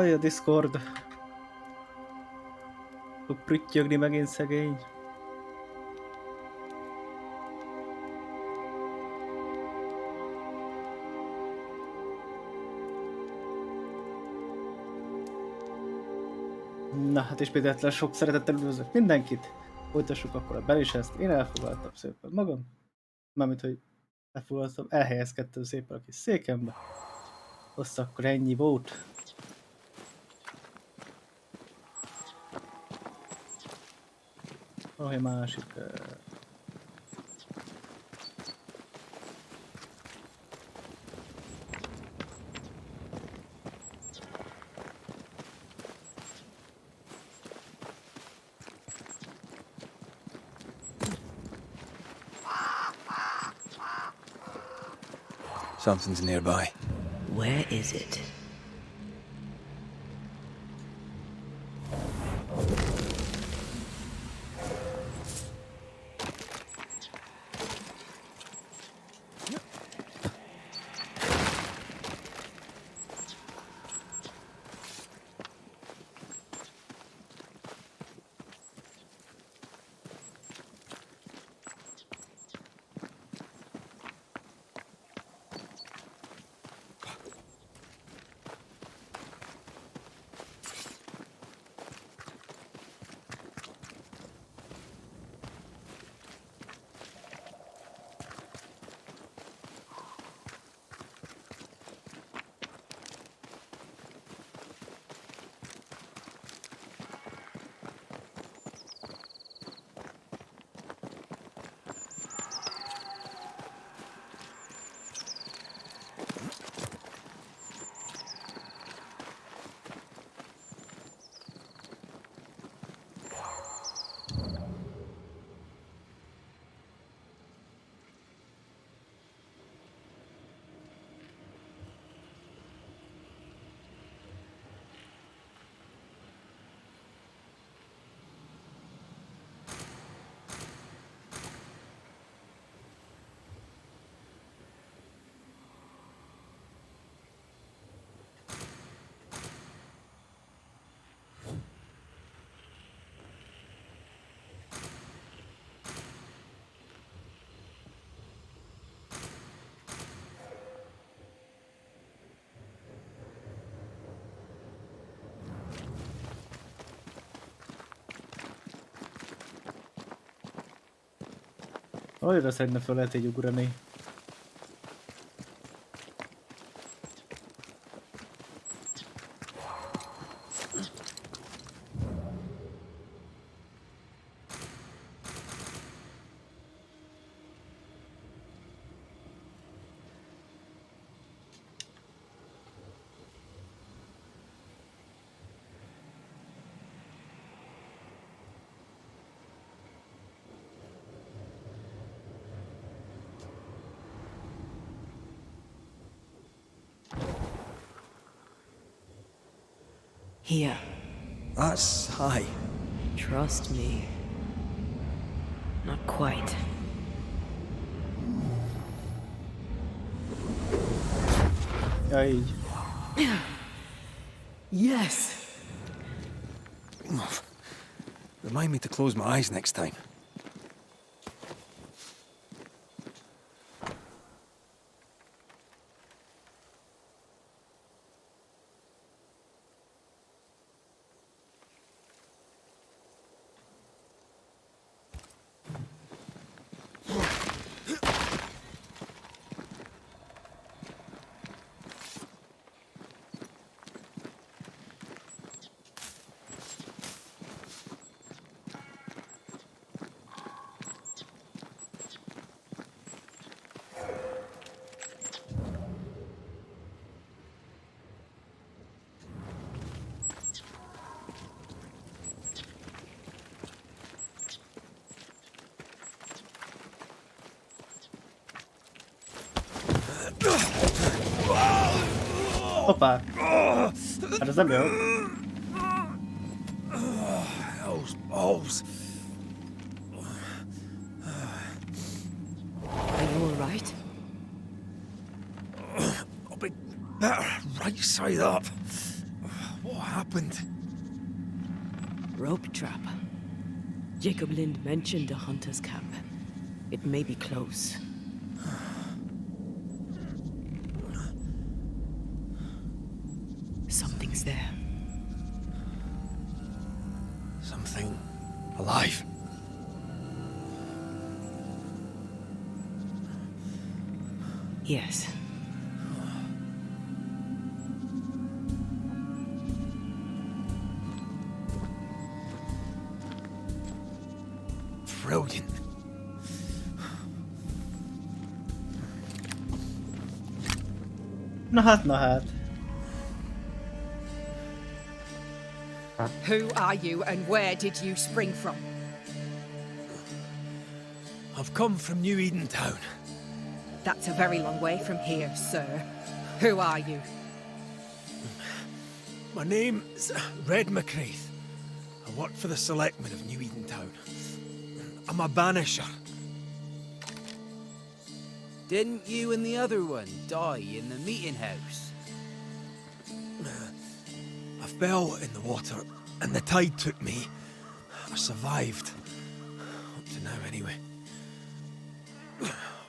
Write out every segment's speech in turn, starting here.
Jaj, a Discord. Fog prüttyögni megint szegény. Na hát ismételten sok szeretettel üdvözlök mindenkit. Folytassuk akkor a Banishers-t. Én elfoglaltam szépen magam. Mármint, hogy elfoglaltam, elhelyezkedtem szépen a kis székembe. Azt akkor ennyi volt. Valahogy másik... Something's nearby. Where is it? Olyra szerintem fel lehet így ugrani. Here. That's high. Trust me. Not quite. Ja, így. Yes! Remind me to close my eyes next time. Hoppá! Hát ez nem jó. Those balls. Are you all right? I'll be better right side up. What happened? Rope trap. Jacob Lind mentioned a hunter's camp. It may be close. Something's there. Something alive. Yes. Brilliant. Na hát. Who are you and where did you spring from? I've come from New Eden Town. That's a very long way from here, sir. Who are you? My name's Red McCraith. I work for the selectmen of New Eden Town. I'm a banisher. Didn't you and the other one die in the meeting house? I fell in the water, and the tide took me. I survived. Up to now, anyway.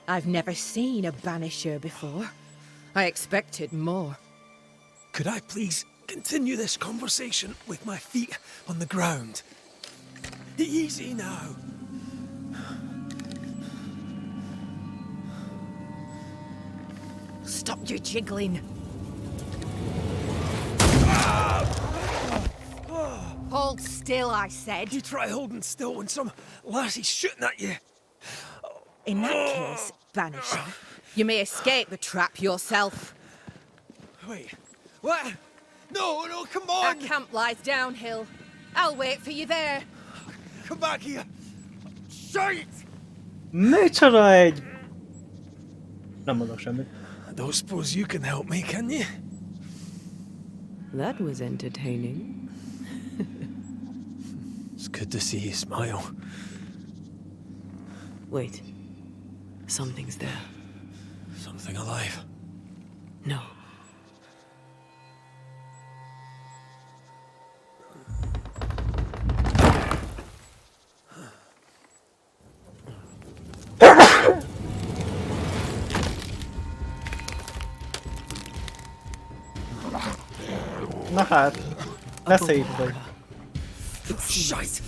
I've never seen a banisher before. I expected more. Could I please continue this conversation with my feet on the ground? Easy now. Stop your jiggling. Hold still, I said. You try holding still when some lassie's shooting at you. In that case, banisher, you may escape the trap yourself. Wait, what? No, come Our on! camp lies downhill. I'll wait for you there. Come back here! Shite! Micsoda egy... Nem mondok semmit. I don't suppose you can help me, can you? That was entertaining. It's good to see you smile. Wait. Something's there. Something alive. No. Na hát, ne szép vagy. Shite!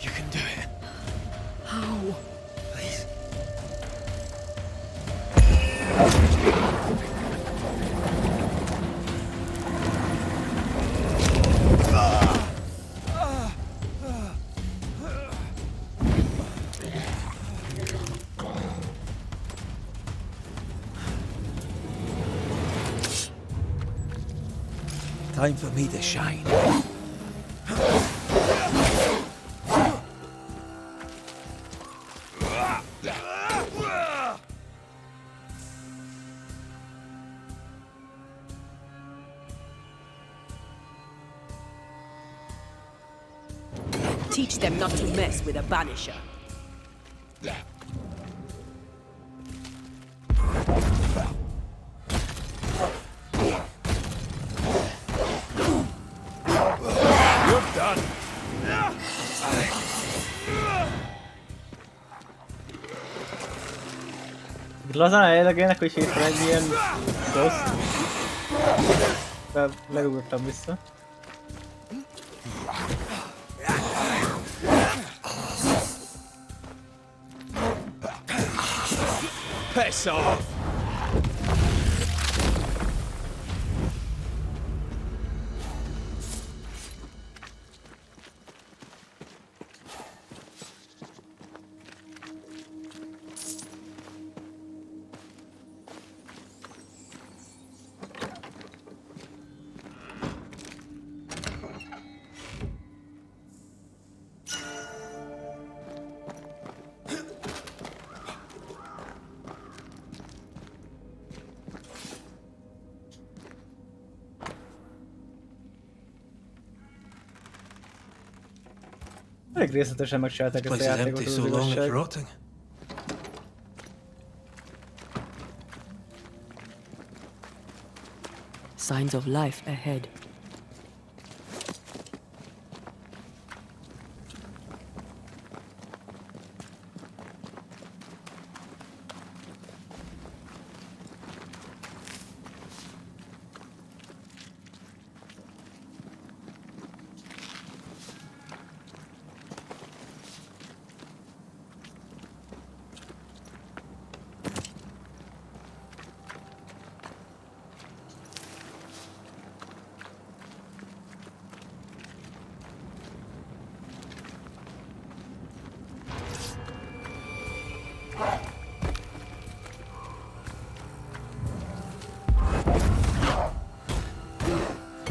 You can do it. How? Please. Time for me to shine. Teach them not to mess with a banisher. You're done. Lazán elélegélnek, hogy hétfőn egy ilyen rossz. De legugrottam vissza. Piss off! Elég részletesen megcsinálták This ezt a place is játékot, empty az so long it's igazság. rotting. Signs of life ahead.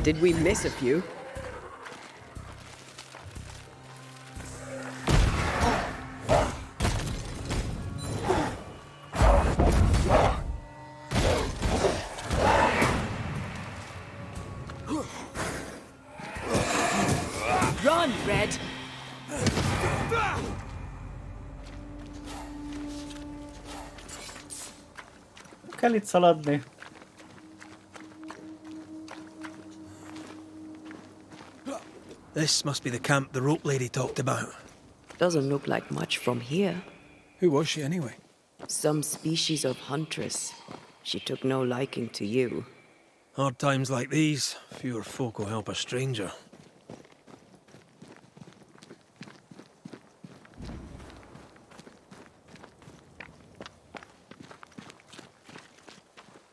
Did we miss a few? Run, Red! Kell itt szaladni. This must be the camp the rope lady talked about. Doesn't look like much from here. Who was she anyway? Some species of huntress. She took no liking to you. Hard times like these, fewer folk will help a stranger.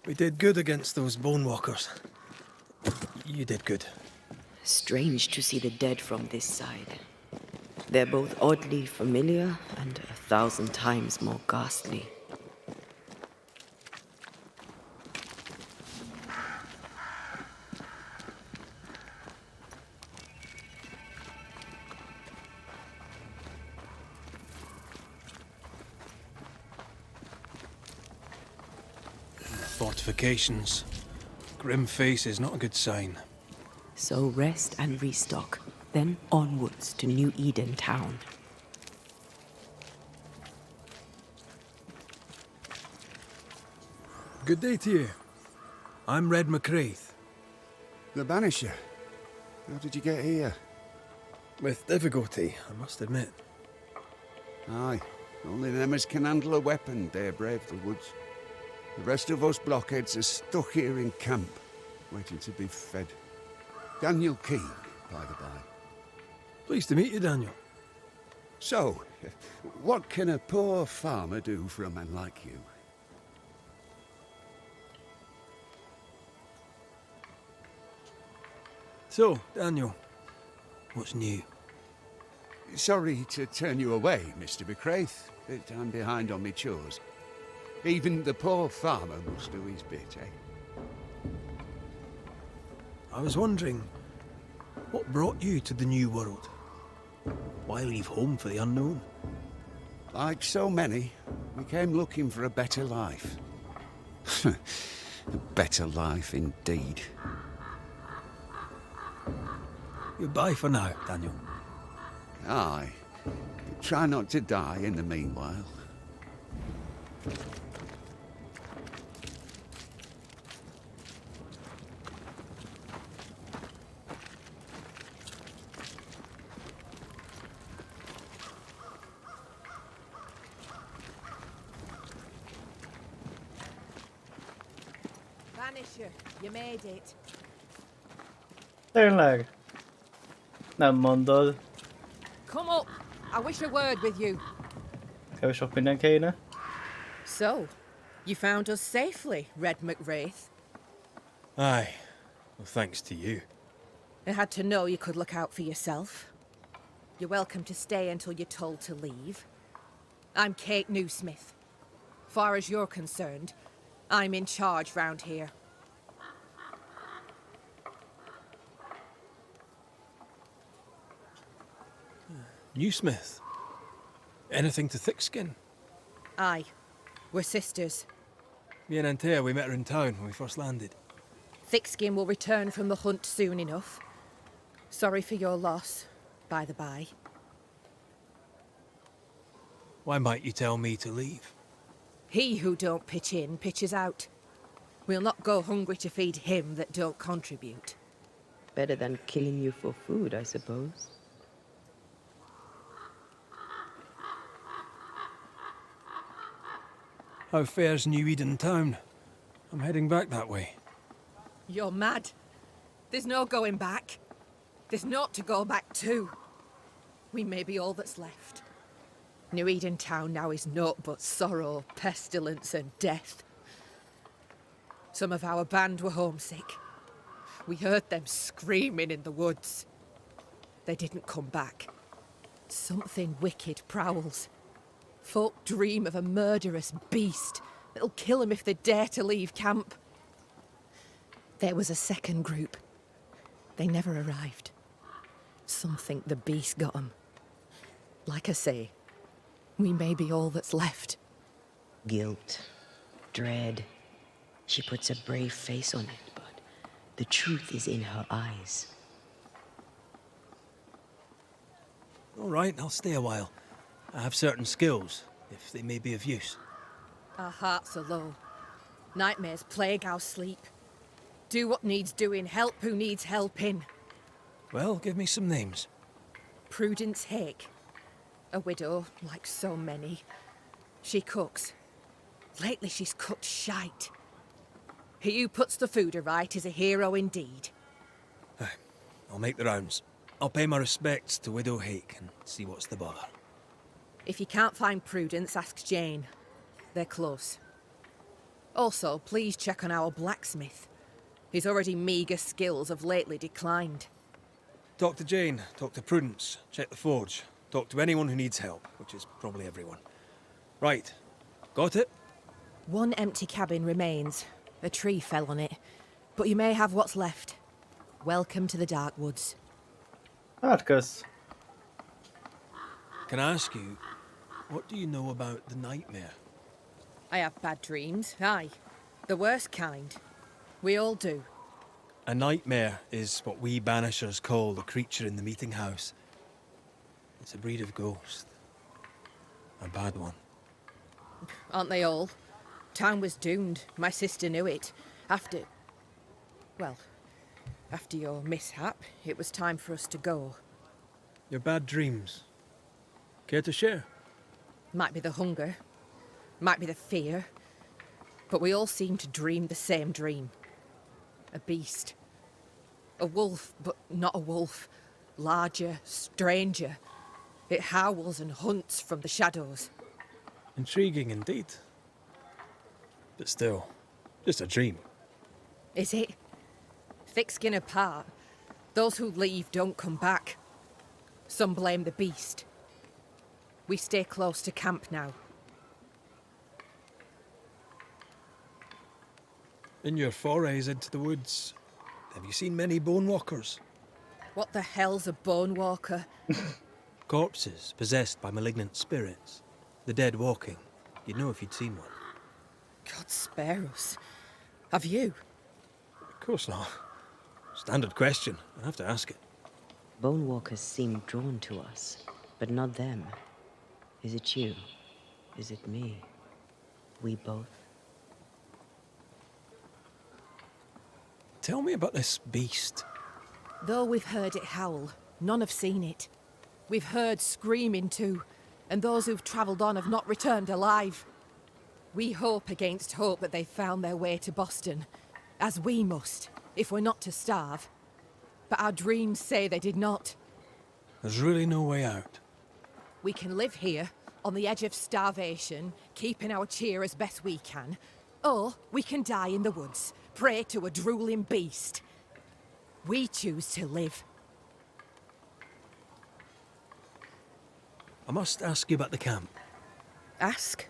We did good against those bone walkers. You did good. Strange to see the dead from this side. They're both oddly familiar and 1,000 times more ghastly. Fortifications. Grim face is not a good sign. So rest and restock, then onwards to New Eden town. Good day to you. I'm Red McCraith. The Banisher? How did you get here? With difficulty, I must admit. Aye, only them as can handle a weapon dare brave the woods. The rest of us blockheads are stuck here in camp, waiting to be fed. Daniel King, by the by. Pleased to meet you, Daniel. So, what can a poor farmer do for a man like you? So, Daniel, what's new? Sorry to turn you away, Mr. McCraith, but I'm behind on me chores. Even the poor farmer must do his bit, eh? I was wondering, what brought you to the New World? Why leave home for the unknown? Like so many, we came looking for a better life. A better life indeed. Goodbye for now, Daniel. Aye. Try not to die in the meanwhile. Banisher, you made it. Tényleg? Nem mondod. Come up. I wish a word with you. Kevés sok minden kéne. So, you found us safely, Red McWraith. Aye. Well, thanks to you. I had to know you could look out for yourself. You're welcome to stay until you're told to leave. I'm Kate Newsmith. Far as you're concerned, I'm in charge round here. Newsmith. Anything to Thickskin? Aye. We're sisters. Me and Antea, we met her in town when we first landed. Thickskin will return from the hunt soon enough. Sorry for your loss, by the by. Why might you tell me to leave? He who don't pitch in, pitches out. We'll not go hungry to feed him that don't contribute. Better than killing you for food, I suppose. How fare's New Eden town? I'm heading back that way. You're mad. There's no going back. There's naught to go back to. We may be all that's left. New Eden town now is naught but sorrow, pestilence and death. Some of our band were homesick. We heard them screaming in the woods. They didn't come back. Something wicked prowls. Folk dream of a murderous beast that'll kill them if they dare to leave camp. There was a second group. They never arrived. Some think the beast got them. Like I say, we may be all that's left. Guilt, dread. She puts a brave face on it, but the truth is in her eyes. All right, I'll stay a while. I have certain skills, if they may be of use. Our hearts are low. Nightmares plague our sleep. Do what needs doing, help who needs helping. Well, give me some names. Prudence Hake. A widow, like so many. She cooks. Lately she's cooked shite. He who puts the food aright is a hero indeed. I'll make the rounds. I'll pay my respects to Widow Hake and see what's the bother. If you can't find Prudence, ask Jane. They're close. Also, please check on our blacksmith. His already meagre skills have lately declined. Talk to Jane, talk to Prudence, check the forge, talk to anyone who needs help, which is probably everyone. Right. Got it? One empty cabin remains. A tree fell on it. But you may have what's left. Welcome to the Dark Woods. Hát kösz. Can I ask you, what do you know about the nightmare? I have bad dreams, aye. The worst kind. We all do. A nightmare is what we Banishers call the creature in the meeting house. It's a breed of ghost. A bad one. Aren't they all? Town was doomed. My sister knew it. After your mishap, it was time for us to go. Your bad dreams. Care to share? Might be the hunger. Might be the fear. But we all seem to dream the same dream. A beast. A wolf, but not a wolf. Larger, stranger. It howls and hunts from the shadows. Intriguing indeed. But still, just a dream. Is it? Thick skin apart, those who leave don't come back. Some blame the beast. We stay close to camp now. In your forays into the woods, have you seen many bone walkers? What the hell's a bone walker? Corpses possessed by malignant spirits. The dead walking. You'd know if you'd seen one. God spare us. Have you? Of course not. Standard question. I have to ask it. Bone walkers seem drawn to us, but not them. Is it you? Is it me? We both? Tell me about this beast. Though we've heard it howl, none have seen it. We've heard screaming too, and those who've travelled on have not returned alive. We hope against hope that they've found their way to Boston, as we must, if we're not to starve. But our dreams say they did not. There's really no way out. We can live here, on the edge of starvation, keeping our cheer as best we can. Or we can die in the woods, prey to a drooling beast. We choose to live. I must ask you about the camp. Ask.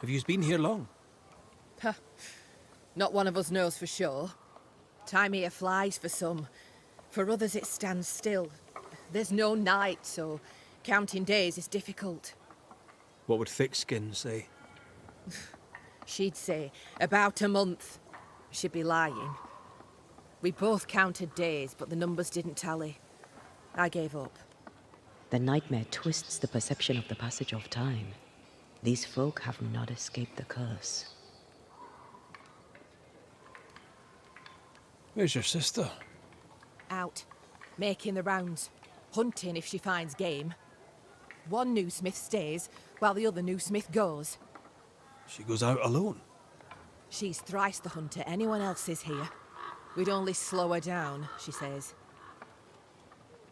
Have you been here long? Huh. Not one of us knows for sure. Time here flies for some. For others it stands still. There's no night, so counting days is difficult. What would Thickskin say? She'd say about a month. She'd be lying. We both counted days, but the numbers didn't tally. I gave up. The nightmare twists the perception of the passage of time. These folk have not escaped the curse. Where's your sister? Out. Making the rounds. Hunting if she finds game. One new smith stays, while the other new smith goes. She goes out alone. She's thrice the hunter anyone else is here. We'd only slow her down, she says.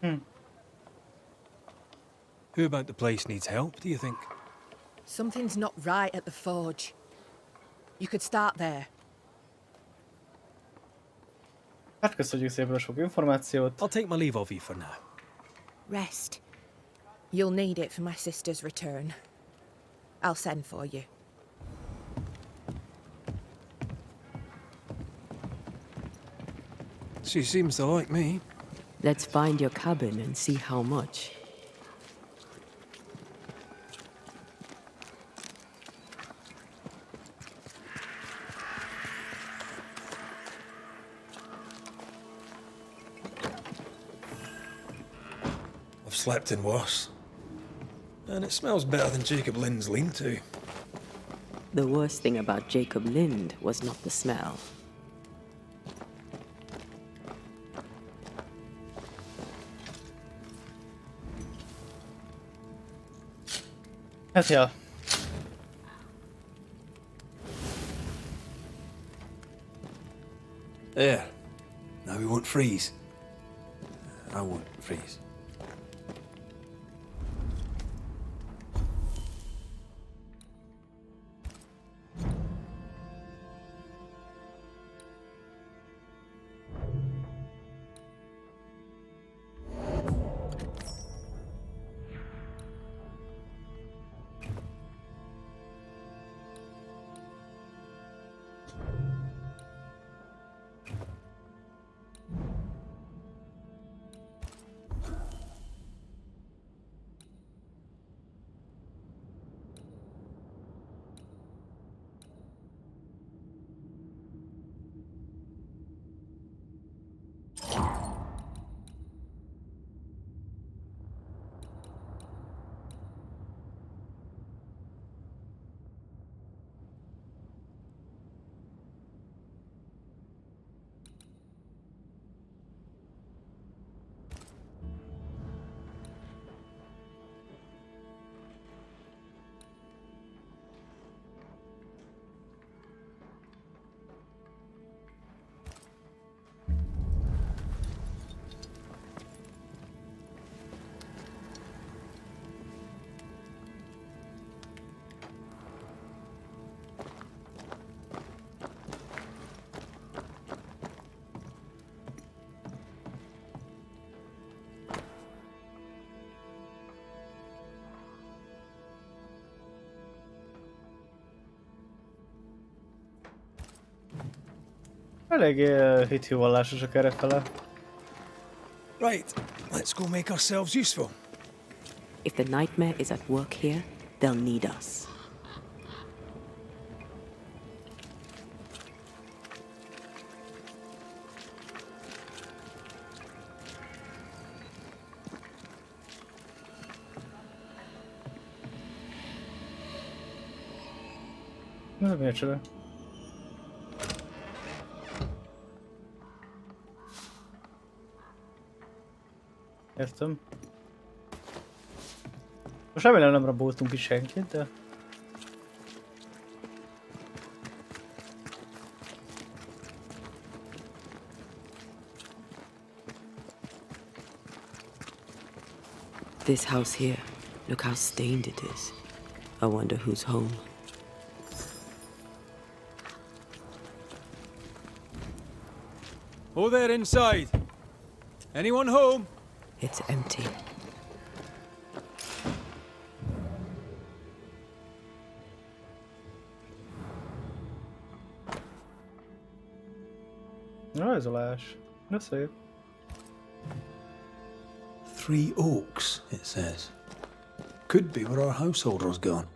Who about the place needs help, do you think? Something's not right at the forge. You could start there. Hát köszönjük szépen a sok információt. I'll take my leave of you for now. Rest. You'll need it for my sister's return. I'll send for you. She seems to like me. Let's find your cabin and see how much. I've slept in worse. And it smells better than Jacob Lynn's lean-to. The worst thing about Jacob Lind was not the smell. Hát ja. There. Now we won't freeze. I won't freeze. Eléggé hithűvallásosak errefele. Right, let's go make ourselves useful. If the nightmare is at work here, they'll need us. Ez micsoda? Értem. Most remélem nem raboltunk itt senkit, de... This house here, look how stained it is. I wonder who's home. Oh, there inside. Anyone home? It's empty. Rajzolás. De szép. 3 Oaks, it says. Could be where our householder's gone.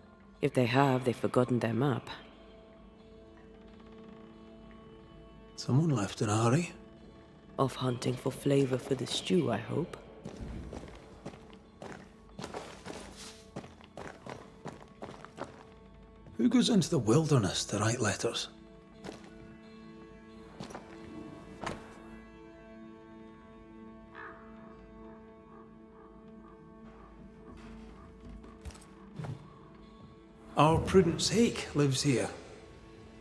If they have, they've forgotten their map. Someone left in a hurry. Off hunting for flavor for the stew, I hope. Who goes into the wilderness to write letters? Our Prudence Hake lives here.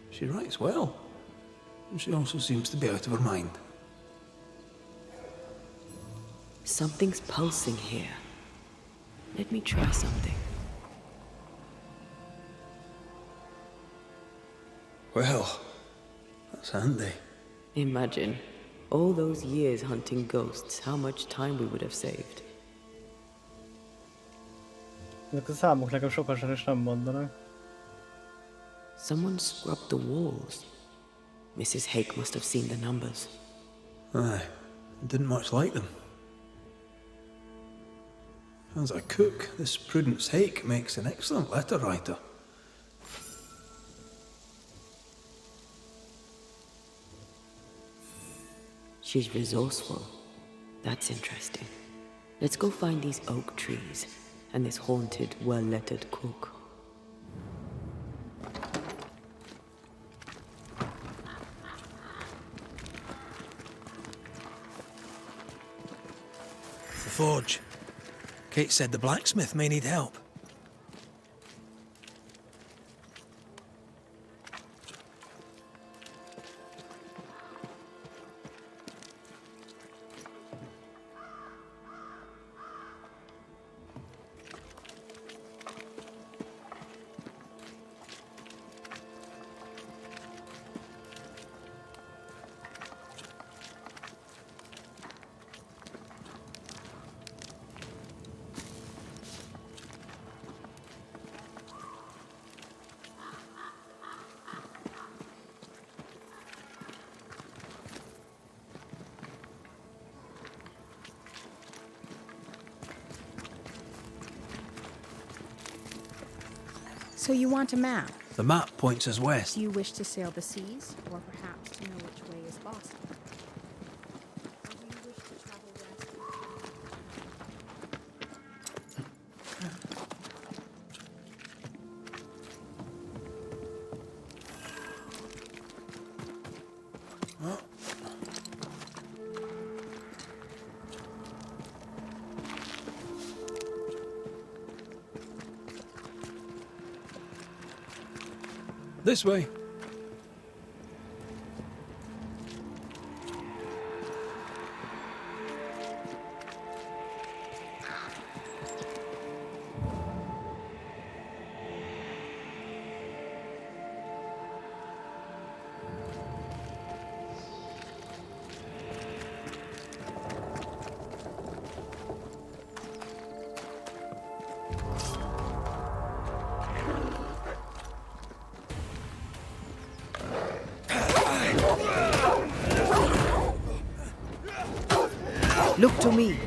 She writes well, and she also seems to be out of her mind. Something's pulsing here. Let me try something. Well, that's handy. Imagine, all those years hunting ghosts, how much time we would have saved. Ezek a számok nekem sokasan is nem mondanak. Someone scrubbed the walls. Mrs. Hake must have seen the numbers. Aye, didn't much like them. As a cook, this Prudence Hake makes an excellent letter writer. She's resourceful. That's interesting. Let's go find these oak trees and this haunted, well-lettered cook. The forge. Kate said the blacksmith may need help. So you want a map? The map points us west. Do you wish to sail the seas, or perhaps to know which way is Boston? Or do you wish to travel west? This way. Look to me.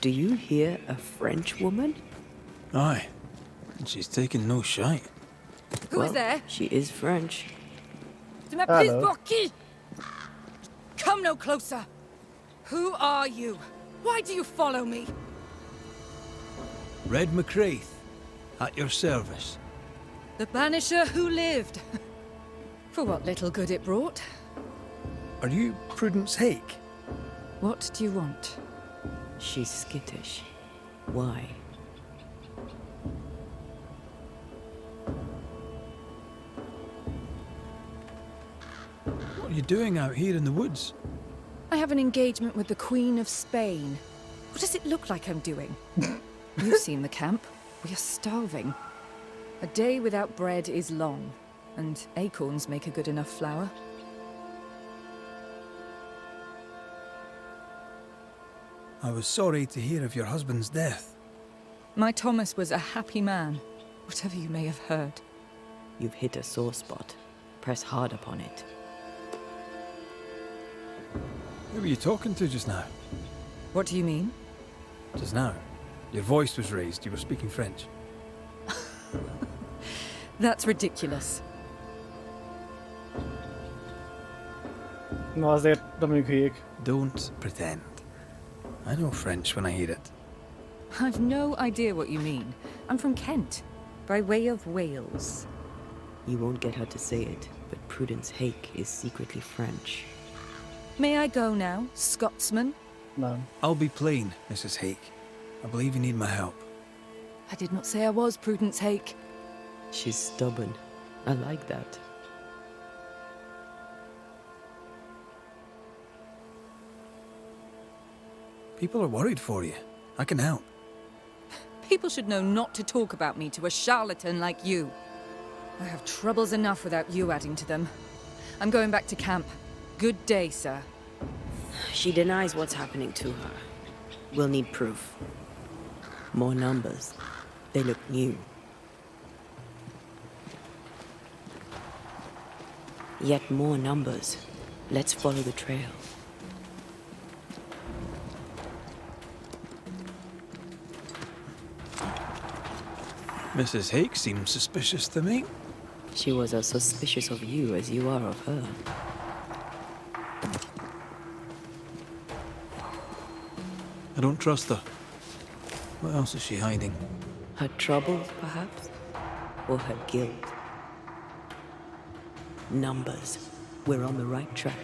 Do you hear a French woman? Aye, and she's taking no shite. Who is there? She is French. Tu m'as prise Hello. pour qui? Come no closer. Who are you? Why do you follow me? Red McCraith, at your service. The banisher who lived. For what little good it brought. Are you Prudence Hake? What do you want? She's skittish. Why? What are you doing out here in the woods? I have an engagement with the Queen of Spain. What does it look like I'm doing? You've seen the camp. We are starving. A day without bread is long, and acorns make a good enough flour. I was sorry to hear of your husband's death. My Thomas was a happy man, whatever you may have heard. You've hit a sore spot. Press hard upon it. Who were you talking to just now? What do you mean? Just now. Your voice was raised. You were speaking French. That's ridiculous. Na azért, de mondjuk hülyék. Don't pretend. I know French when I hear it. I've no idea what you mean. I'm from Kent, by way of Wales. You won't get her to say it, but Prudence Hake is secretly French. May I go now, Scotsman? Nem. I'll be plain, Mrs. Hake. I believe you need my help. I did not say I was Prudence Hake. She's stubborn. I like that. People are worried for you. I can help. People should know not to talk about me to a charlatan like you. I have troubles enough without you adding to them. I'm going back to camp. Good day, sir. She denies what's happening to her. We'll need proof. More numbers. They look new. Yet more numbers. Let's follow the trail. Mrs. Hake seems suspicious to me. She was as suspicious of you as you are of her. I don't trust her. What else is she hiding? Her troubles, perhaps? Or her guilt? Numbers. We're on the right track.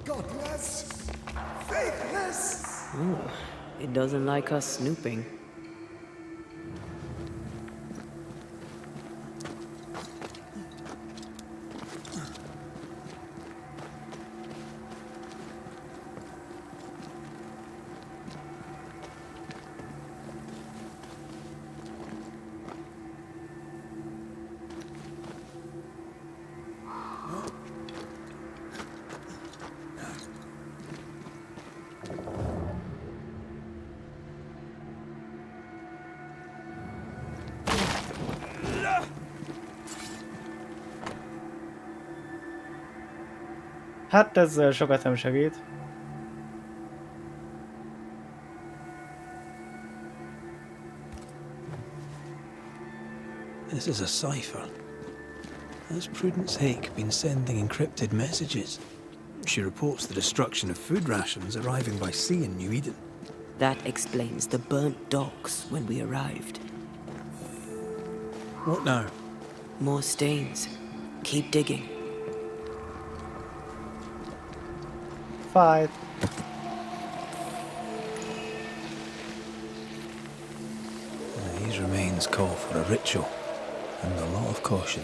Godless! Faithless! Oh, it doesn't like us snooping. Hát ezzel sokat nem segít. This is a cipher. Has Prudence Hake been sending encrypted messages? She reports the destruction of food rations arriving by sea in New Eden. That explains the burnt docks when we arrived. What now? More stains. Keep digging. Fight. These remains call for a ritual and a lot of caution.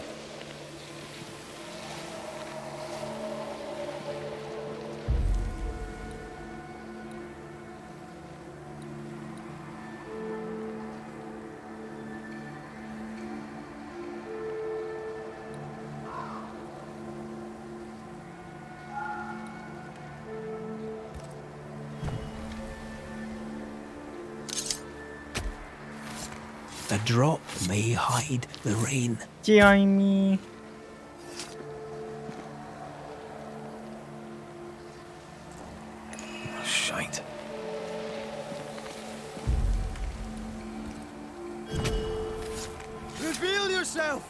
A drop may hide the rain. Jajmi. Shite. Reveal yourself!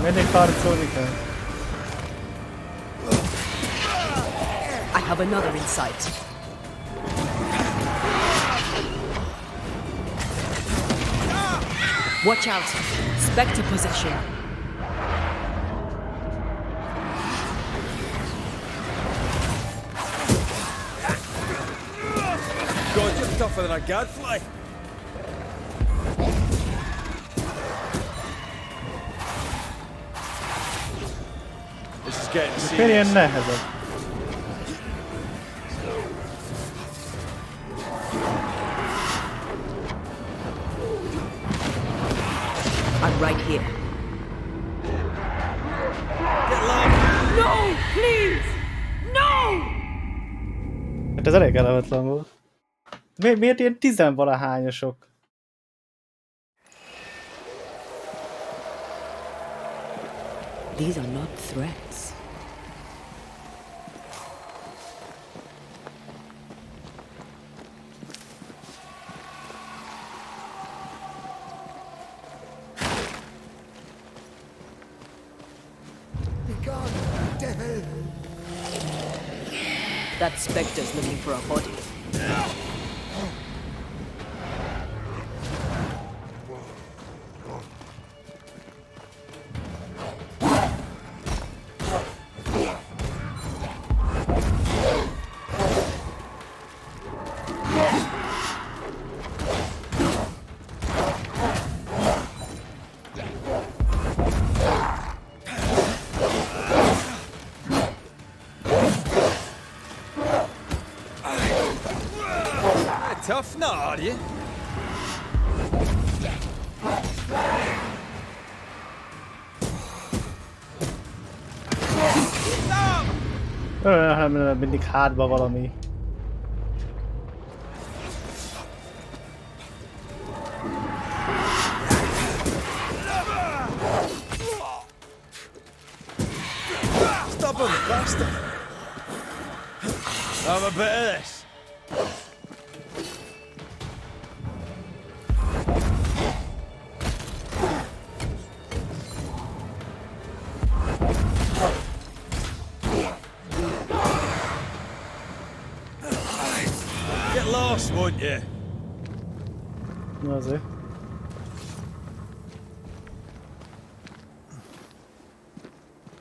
Mindig harcolni kell. I have another in sight. Watch out! Spectre possession. God, you're tougher than a gadfly. Miért ilyen nehezebb? I'm right here. No! Please! No! Hát ez elég kellemetlen volt. Miért ilyen tizenvalahányosok? These are not threats. That spectre's looking for a body. Tough nut, are you? Mindig hátba valami. Stubborn bastard. Have a bit of this. Get lost, won't you? Na azért.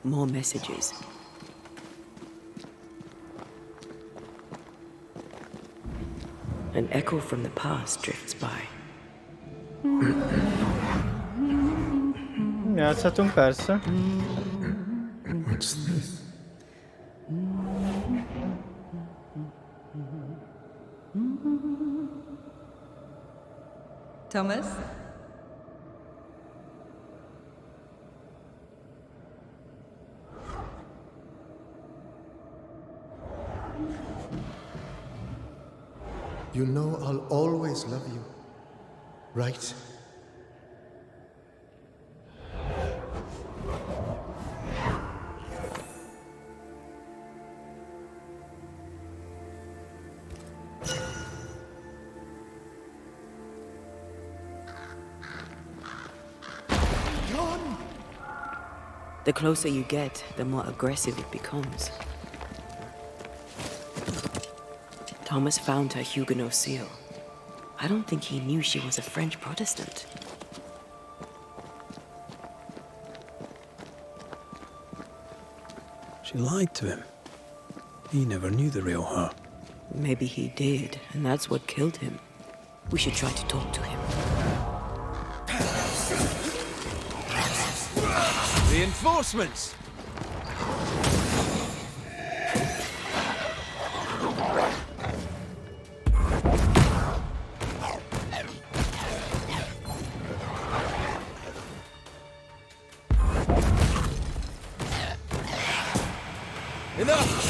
More messages. An echo from the past drifts by. Játszhatunk persze. What's this? Thomas? You know I'll always love you, right? The closer you get, the more aggressive it becomes. Thomas found her Huguenot seal. I don't think he knew she was a French Protestant. She lied to him. He never knew the real her. Maybe he did, and that's what killed him. We should try to talk to him. Reinforcements! Enough!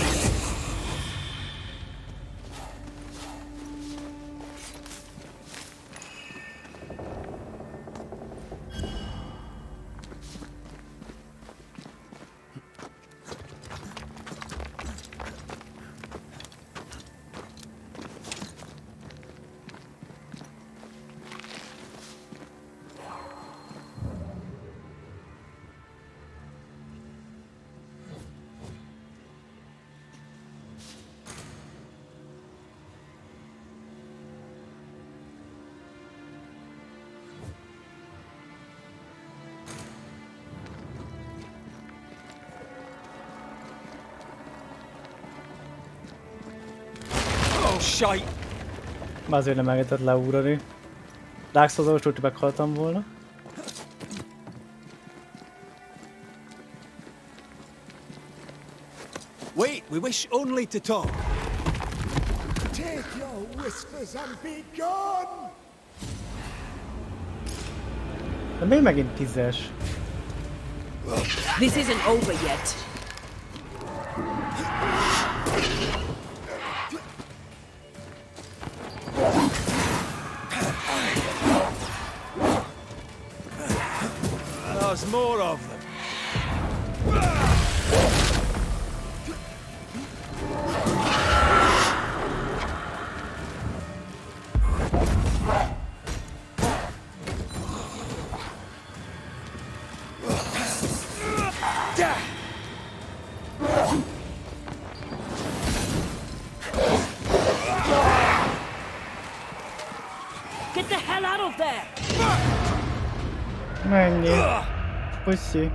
Shite! Már azért nem engedett leúrani. Rákszózós, hogy meghaltam volna. Wait, we wish only to talk. Take your whispers and be gone! De még megint 10-es. This isn't over yet. There's more of them. Get the hell out of there! Mennyi? Puszi.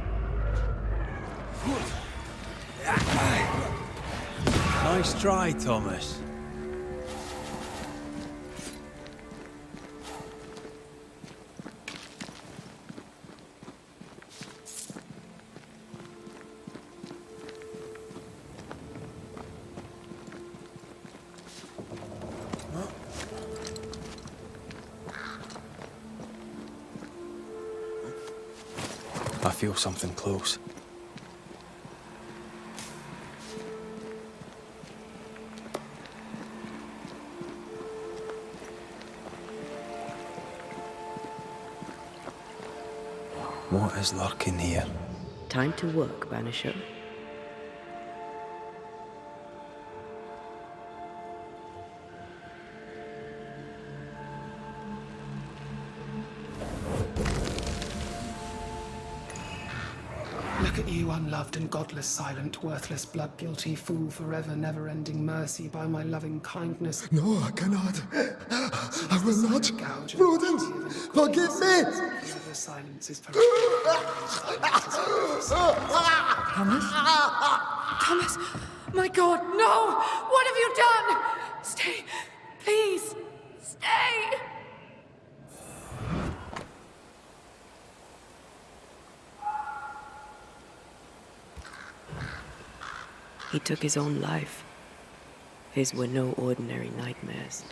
Nice try, Thomas. I feel something close. What is lurking here? Time to work, Banisher. Look at you, unloved and godless, silent, worthless, blood-guilty fool, forever, never-ending mercy by my loving kindness. No, I cannot. I will not. Prudence, forgive me! The silence is Thomas? Thomas! My God, no! What have you done? Stay, please! Stay! He took his own life. His were no ordinary nightmares.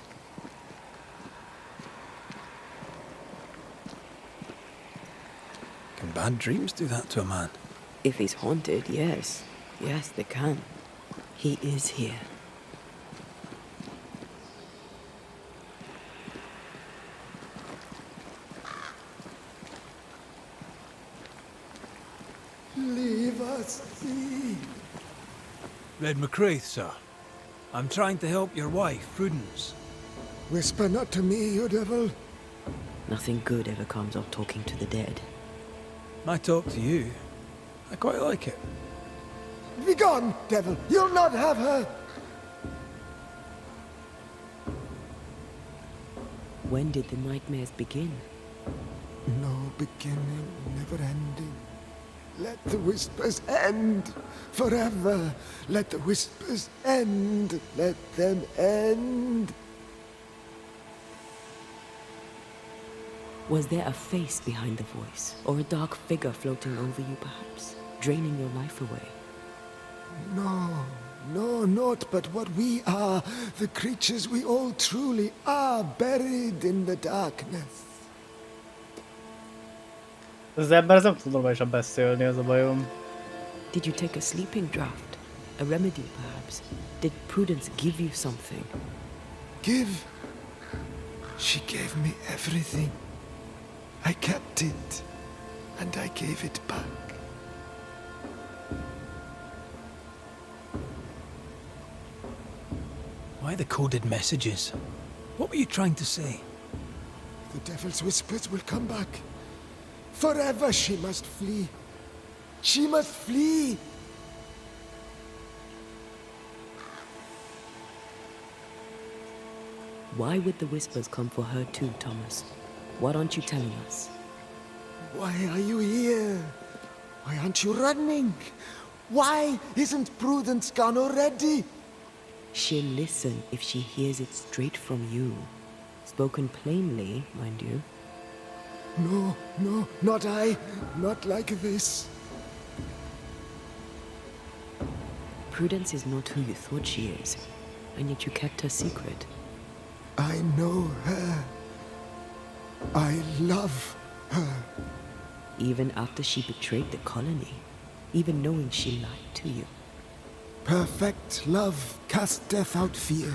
Can bad dreams do that to a man? If he's haunted, yes. Yes, they can. He is here. Leave us be. Red McCraith, sir. I'm trying to help your wife, Prudence. Whisper not to me, you devil. Nothing good ever comes of talking to the dead. I talk to you. I quite like it. Be gone, devil. You'll not have her. When did the nightmares begin? No beginning, never ending. Let the whispers end forever. Let the whispers end. Let them end. Was there a face behind the voice? Or a dark figure floating over you, perhaps? Draining your life away? No, not but what we are. The creatures we all truly are, buried in the darkness. Az ember nem tud normálisan beszélni, az a bajom. Did you take a sleeping draft? A remedy, perhaps? Did Prudence give you something? Give? She gave me everything. I kept it, and I gave it back. Why the coded messages? What were you trying to say? The devil's whispers will come back. Forever she must flee. She must flee. Why would the whispers come for her too, Thomas? What aren't you telling us? Why are you here? Why aren't you running? Why isn't Prudence gone already? She'll listen if she hears it straight from you. Spoken plainly, mind you. No, not I. Not like this. Prudence is not who you thought she is, and yet you kept her secret. I know her. I love her. Even after she betrayed the colony, even knowing she lied to you. Perfect love casteth out fear,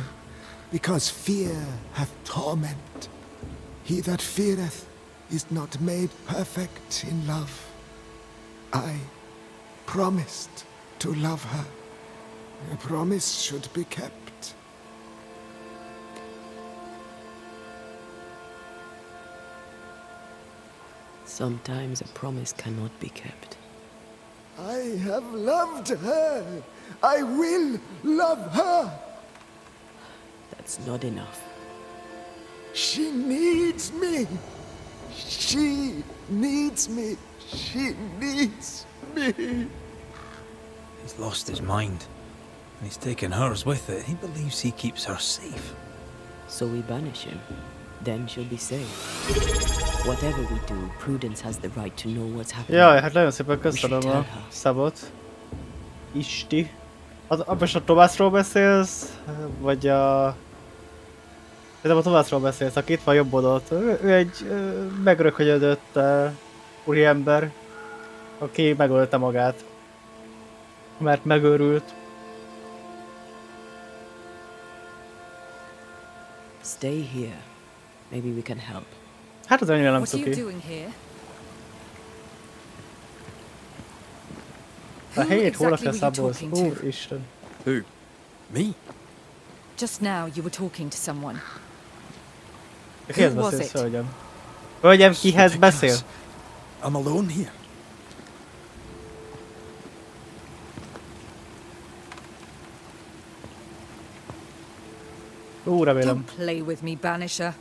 because fear hath torment. He that feareth is not made perfect in love. I promised to love her. A promise should be kept. Sometimes a promise cannot be kept. I have loved her. I will love her. That's not enough. She needs me. She needs me. She needs me. He's lost his mind, and he's taken hers with it. He believes he keeps her safe. So we banish him. Then she'll be safe. Whatever we do, Prudence has the right to know what's happening. Jaj, hát nagyon szépen köszönöm a szabot. Isti. Most a Tomászról beszélsz, vagy a... Szerintem a Tomászról beszélsz, aki itt van jobb oldalt. Ő egy megrökönyödött úriember, aki megölte magát. Mert megőrült. Stay here. Maybe we can help. Hát az annyira nem What are you cuki. doing here? A hét hol a exactly were you feszábolsz? talking to? Úristen. Who? Me? Just now you were talking to someone. Kihez Who was beszélsz, it? hölgyem? Hölgyem, kihez beszél? I'm alone here. Remélem. Don't play with me, Banisher.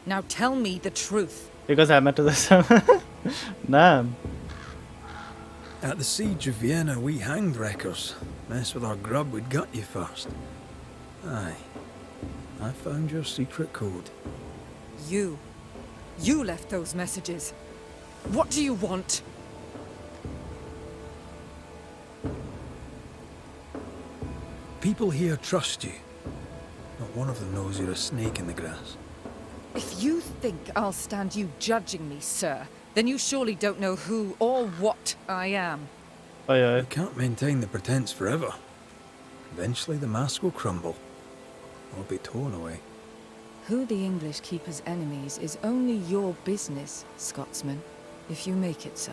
Now tell me the truth. Igaz, elment az eszem. Nem. At the siege of Vienna, we hanged wreckers. Mess with our grub, we'd gut you first. Aye. I found your secret code. You left those messages. What do you want? People here trust you. Not one of them knows you're a snake in the grass. If you think I'll stand you judging me, sir, then you surely don't know who or what I am. You can't maintain the pretense forever. Eventually the mask will crumble, or be torn away. Who the English keep as enemies is only your business, Scotsman, if you make it so.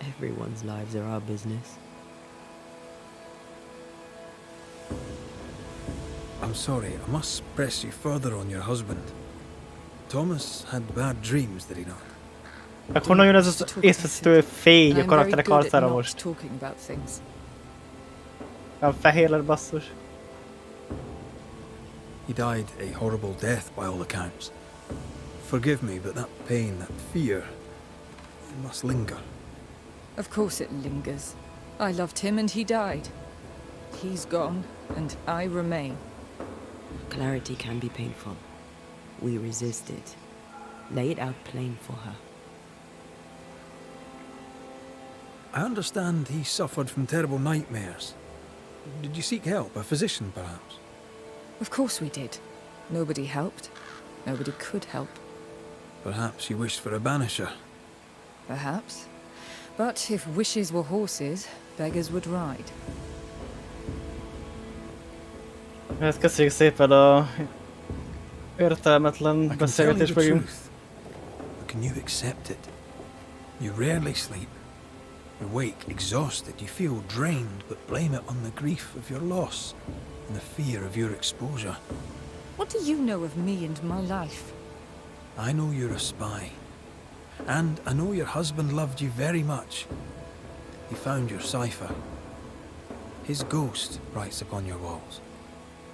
Everyone's lives are our business. I'm sorry, I must press you further on your husband. Thomas had bad dreams, did he not? Meg honnan jön ez az észvesztő fény a I'm very karakterek good at arcára not most? talking about things. Nem fehér lett basszus. He died a horrible death by all accounts. Forgive me, but that pain, that fear, it must linger. Of course it lingers. I loved him and he died. He's gone, and I remain. Clarity can be painful. We resist it. Lay it out plain for her. I understand he suffered from terrible nightmares. Did you seek help? A physician, perhaps? Of course we did. Nobody helped. Nobody could help. Perhaps you wished for a banisher. Perhaps. But if wishes were horses, beggars would ride. Hát köszönjük szépen a értelmetlen I can tell you beszélgetést the megint. truth. Can you accept it? You rarely sleep. You wake exhausted. You feel drained, but blame it on the grief of your loss and the fear of your exposure. What do you know of me and my life? I know you're a spy. And I know your husband loved you very much. He found your cipher. His ghost writes upon your walls.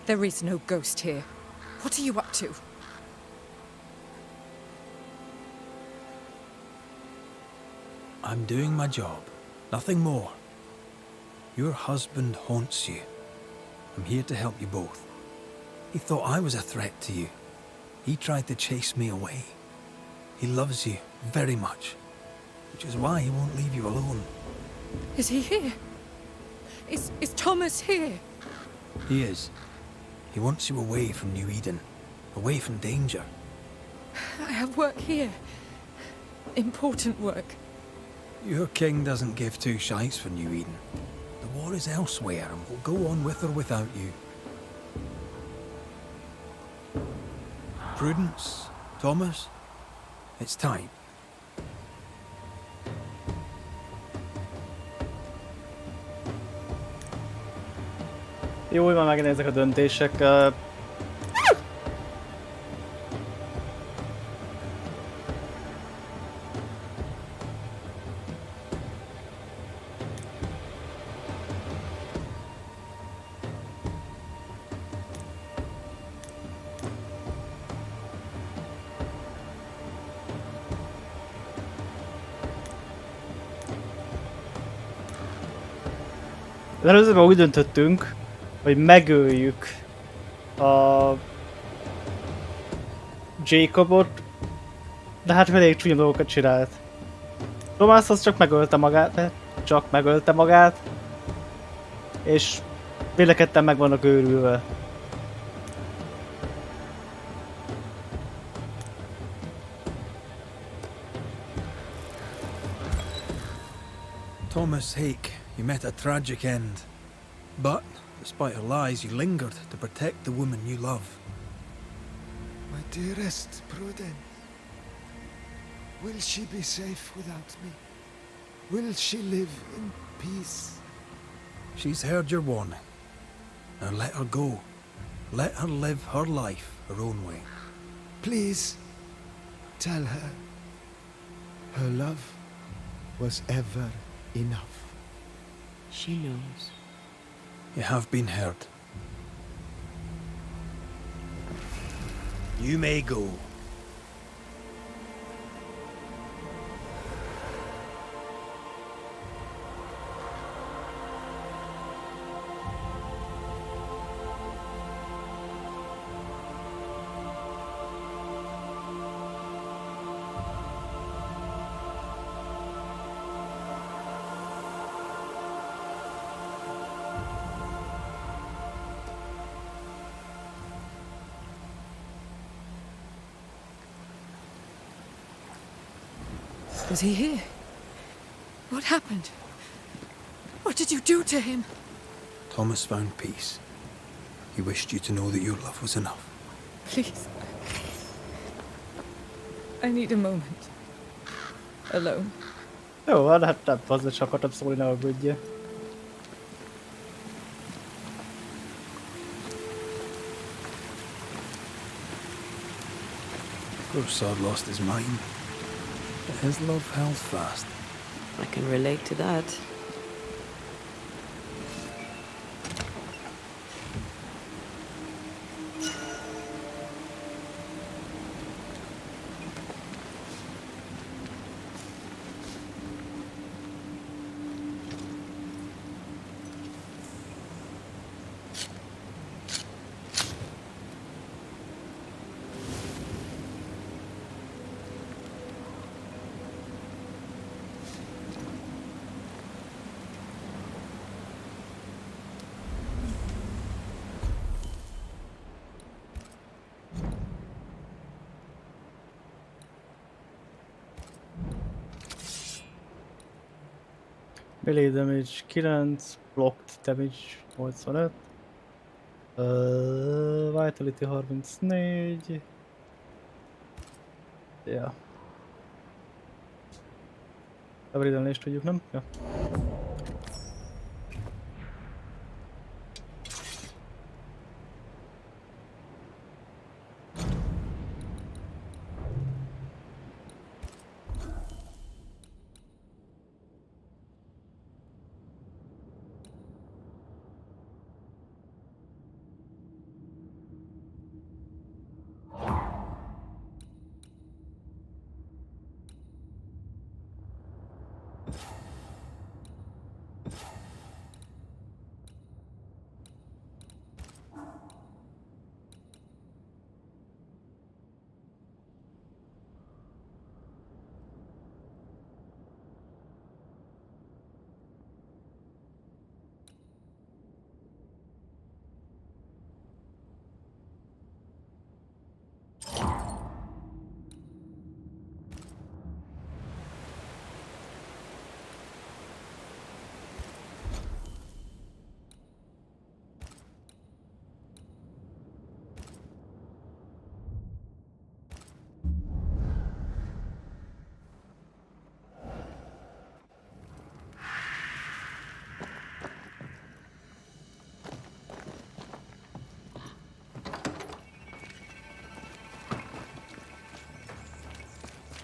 There is no ghost here. What are you up to? I'm doing my job. Nothing more. Your husband haunts you. I'm here to help you both. He thought I was a threat to you. He tried to chase me away. He loves you very much, which is why he won't leave you alone. Is he here? Is Thomas here? He is. He wants you away from New Eden, away from danger. I have work here. Important work. Your king doesn't give two shites for New Eden. The war is elsewhere and will go on with or without you. Prudence, Thomas, it's time. Jó, hogy már megint ezek a döntések. Az előzőben úgy döntöttünk, hogy megöljük a Jacobot, de hát elég csúnya dolgokat csinált. Thomas az csak megölte magát, és vélekedten meg vannak őrülve. Thomas Hake, you met a tragic end. But, despite her lies, you lingered to protect the woman you love. My dearest Prudence, will she be safe without me? Will she live in peace? She's heard your warning. Now let her go. Let her live her life her own way. Please, tell her. Her love was ever enough. She knows. You have been heard. You may go. Was he here? What happened? What did you do to him? Thomas found peace. He wished you to know that your love was enough. Please. I need a moment. Alone. Jó van, hát nem hozzá csak akartam szólni, ne aggódjál. Grossard lost his mind, but his love held fast. I can relate to that. Melee damage 9, blocked damage 85, Vitality 34. Ja. Everyden is tudjuk, nem? Ja.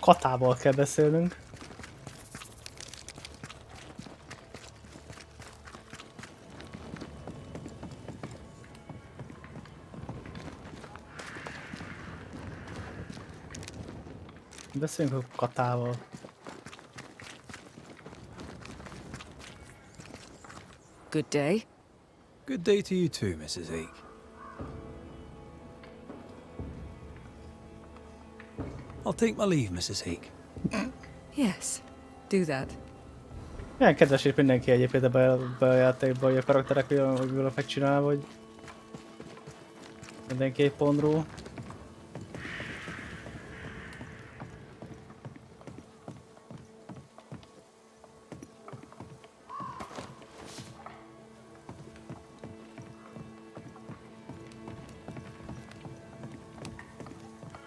Katával kell beszélnünk. Beszéljünk a Katával. Good day. Good day to you too, Mrs. Ake. I'll take my leave, Mrs. Ake. Yes, do that. Milyen kedves és mindenki egyébként ebben a játékban, hogy a karakterek olyan megcsinálva, hogy mindenki egy pontról.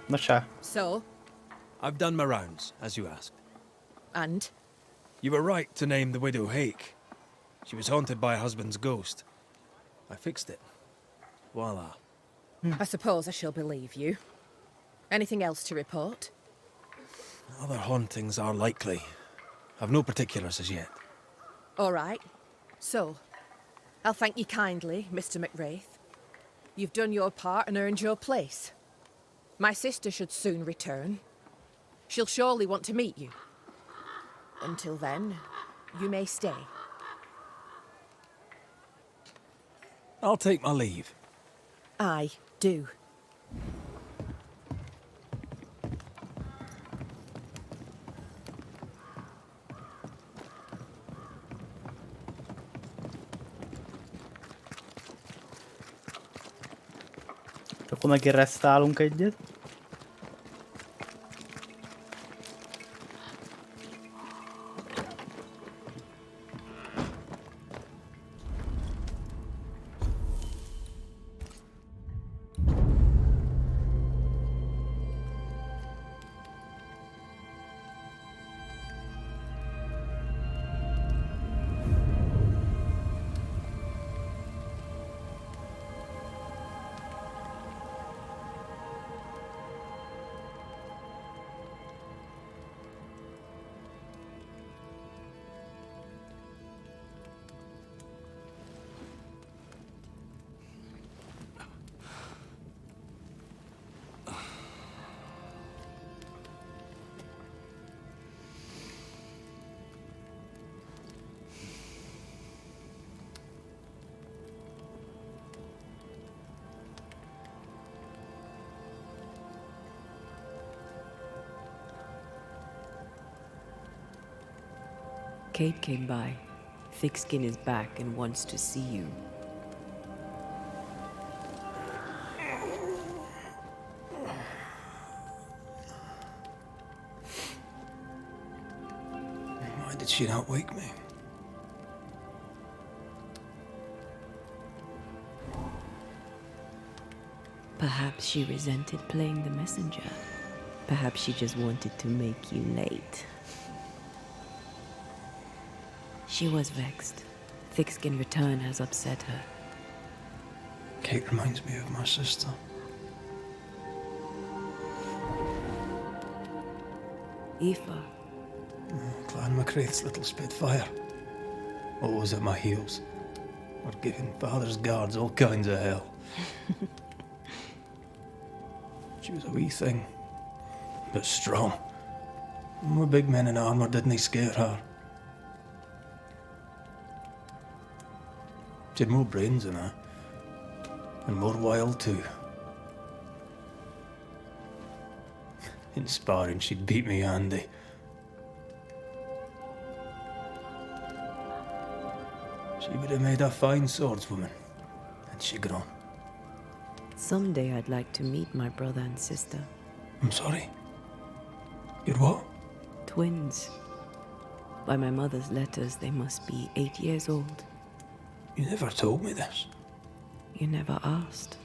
Na se. So, I've done my rounds, as you asked. and? You were right to name the widow Hake. She was haunted by her husband's ghost. I fixed it. Voila. I suppose I shall believe you. Anything else to report? Other hauntings are likely. I've no particulars as yet. All right. So, I'll thank you kindly, Mr. McWraith. You've done your part and earned your place. My sister should soon return. She'll surely want to meet you. Until then, you may stay. I'll take my leave. I do. Akkor megint resztálunk egyet. Kate came by. Thickskin is back and wants to see you. Why did she not wake me? Perhaps she resented playing the messenger. Perhaps she just wanted to make you late. She was vexed. Thickskin return has upset her. Kate reminds me of my sister. Aoife. Clan McCraith's little spitfire. Always at my heels. Or giving father's guards all kinds of hell. She was a wee thing, but strong. More big men in armour didn't scare her. She had more brains than I, and more wild too. In sparring, she'd beat me handy. She would have made a fine swordswoman, had she grown. Someday I'd like to meet my brother and sister. I'm sorry. You're what? Twins. By my mother's letters, they must be 8 years old. You never told me this. You never asked.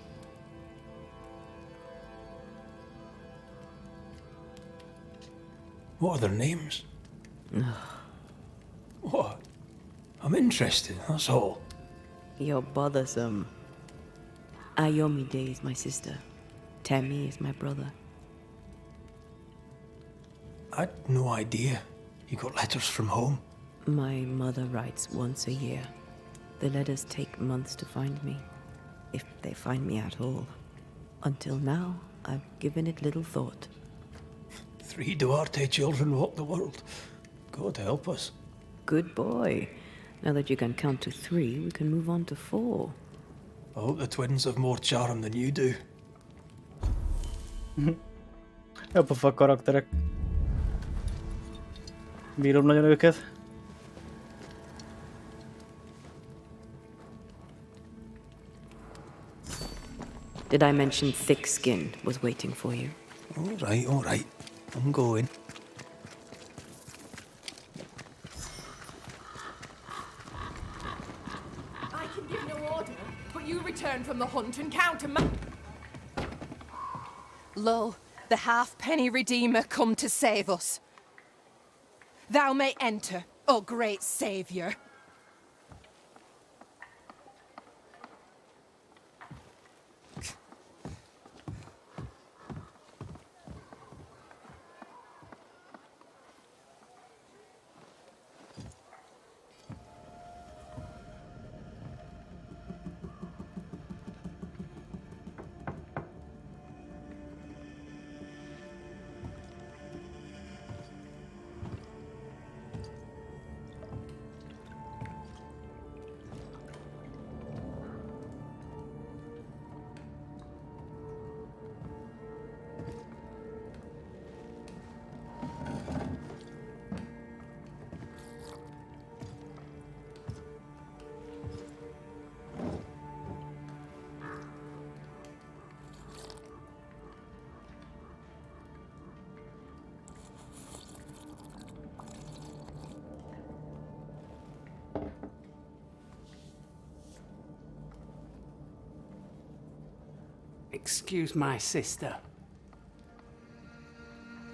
What are their names? What? I'm interested, that's all. You're bothersome. Ayomide is my sister. Temi is my brother. I'd no idea you got letters from home. My mother writes once a year. The letters take months to find me, if they find me at all. Until now, I've given it little thought. 3 Duarte children walk the world. God help us. Good boy. Now that you can count to 3, we can move on to 4. I hope the twins have more charm than you do. Jó pofa karakterek. Bírom nagyon őket. Did I mention thick skin was waiting for you? All right. I'm going. I can give no order, but you return from the hunt and counter Lo, the halfpenny redeemer come to save us. Thou may enter, O great savior. Excuse my sister.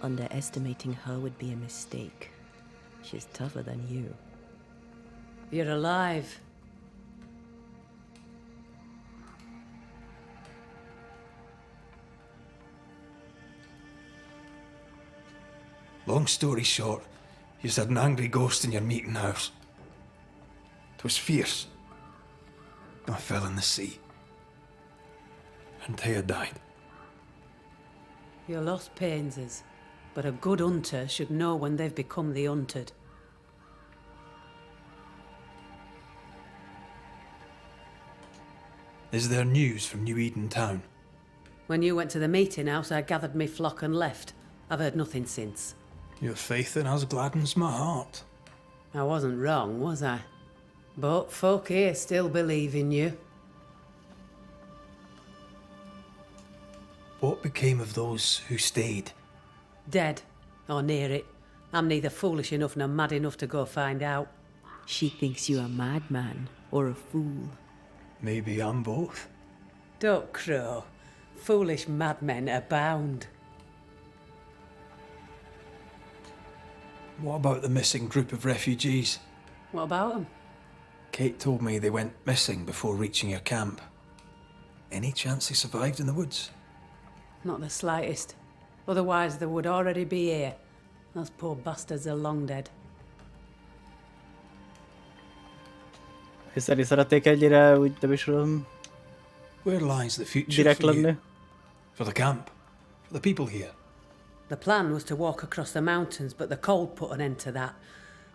Underestimating her would be a mistake. She's tougher than you. You're alive. Long story short, you had an angry ghost in your meeting house. It was fierce. I fell in the sea. And Thea died. Your loss pains us, but a good hunter should know when they've become the hunted. Is there news from New Eden town? When you went to the meeting house, I gathered me flock and left. I've heard nothing since. Your faith in us gladdens my heart. I wasn't wrong, was I? But folk here still believe in you. What became of those who stayed? Dead, or near it. I'm neither foolish enough nor mad enough to go find out. She thinks you a madman or a fool. Maybe I'm both. Don't crow. Foolish madmen abound. What about the missing group of refugees? What about them? Kate told me they went missing before reaching your camp. Any chance they survived in the woods? Not the slightest. Otherwise they would already be here. Those poor bastards are long dead. Hiszen szerették ennyire, úgy nem is tudom. Where lies the future Direkt for you? lenni. For the camp? For the people here? The plan was to walk across the mountains, but the cold put an end to that.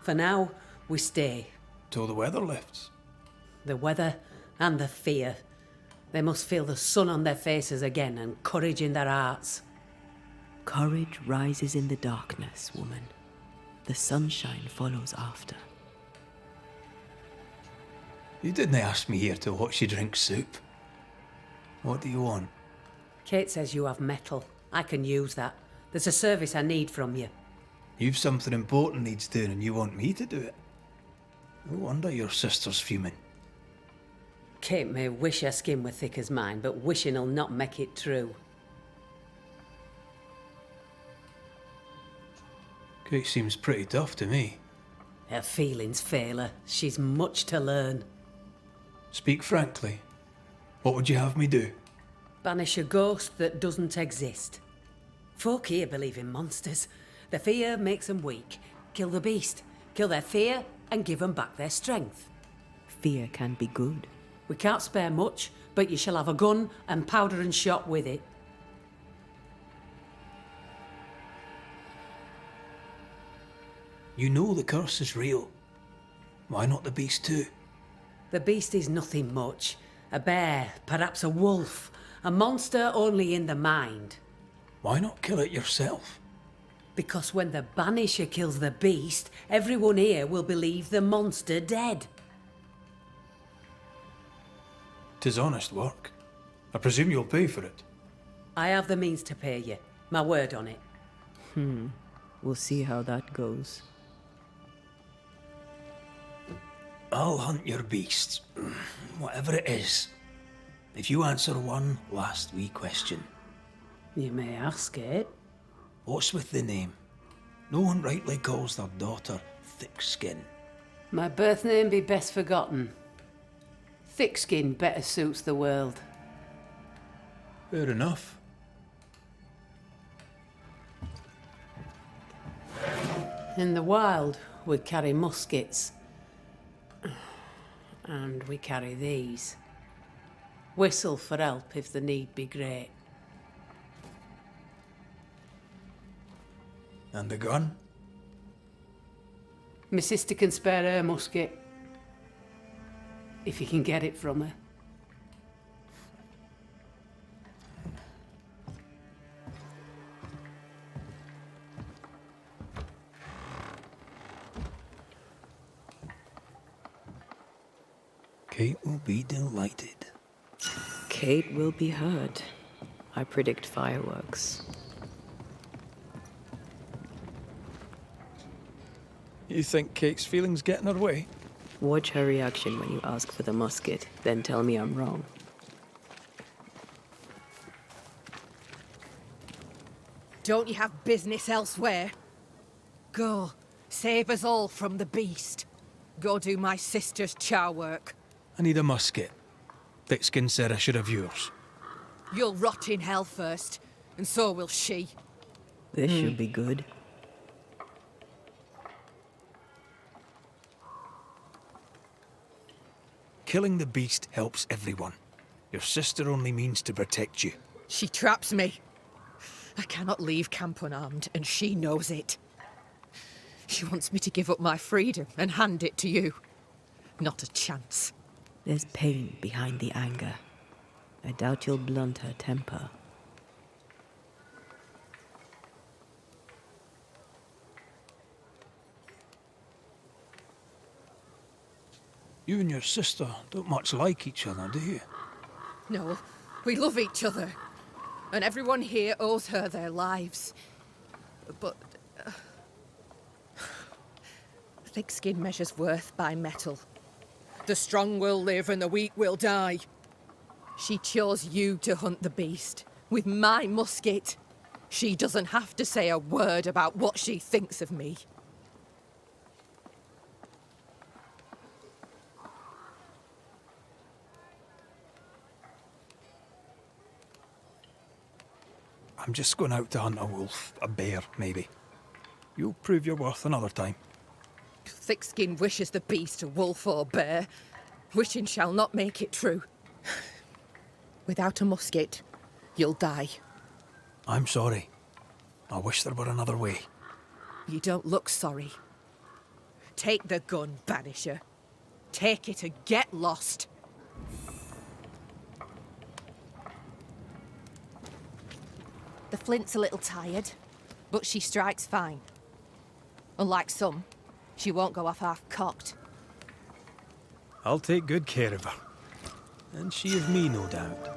For now, we stay. Till the weather lifts. The weather and the fear. They must feel the sun on their faces again and courage in their hearts. Courage rises in the darkness, woman. The sunshine follows after. You didn't ask me here to watch you drink soup. What do you want? Kate says you have metal. I can use that. There's a service I need from you. You've something important needs doing and you want me to do it. No wonder your sister's fuming. Kate may wish her skin were thick as mine, but wishing'll not make it true. Kate seems pretty tough to me. Her feelings fail her. She's much to learn. Speak frankly. What would you have me do? Banish a ghost that doesn't exist. Folk here believe in monsters. The fear makes them weak. Kill the beast. Kill their fear and give them back their strength. Fear can be good. We can't spare much, but you shall have a gun and powder and shot with it. You know the curse is real. Why not the beast too? The beast is nothing much. A bear, perhaps a wolf. A monster only in the mind. Why not kill it yourself? Because when the Banisher kills the beast, everyone here will believe the monster dead. 'Tis honest work. I presume you'll pay for it. I have the means to pay you. My word on it. We'll see how that goes. I'll hunt your beast, whatever it is, if you answer one last wee question. You may ask it. What's with the name? No one rightly calls their daughter Thickskin. My birth name be best forgotten. Thickskin better suits the world. Fair enough. In the wild, we carry muskets. And we carry these. Whistle for help if the need be great. And the gun? My sister can spare her musket. If you can get it from her. Kate will be delighted. Kate will be hurt. I predict fireworks. You think Kate's feelings get in her way? Watch her reaction when you ask for the musket, then tell me I'm wrong. Don't you have business elsewhere? Go, save us all from the beast. Go do my sister's char work. I need a musket. Thickskin said I should have yours. You'll rot in hell first, and so will she. This should be good. Killing the beast helps everyone. Your sister only means to protect you. She traps me. I cannot leave camp unarmed, and she knows it. She wants me to give up my freedom and hand it to you. Not a chance. There's pain behind the anger. I doubt you'll blunt her temper. You and your sister don't much like each other, do you? No, we love each other. And everyone here owes her their lives. But... thick-skin measures worth by metal. The strong will live and the weak will die. She chose you to hunt the beast, with my musket. She doesn't have to say a word about what she thinks of me. I'm just going out to hunt a wolf, a bear, maybe. You'll prove your worth another time. Thickskin wishes the beast a wolf or bear. Wishing shall not make it true. Without a musket, you'll die. I'm sorry. I wish there were another way. You don't look sorry. Take the gun, Banisher. Take it and get lost. The flint's a little tired, but she strikes fine. Unlike some, she won't go off half-cocked. I'll take good care of her. And she of me, no doubt.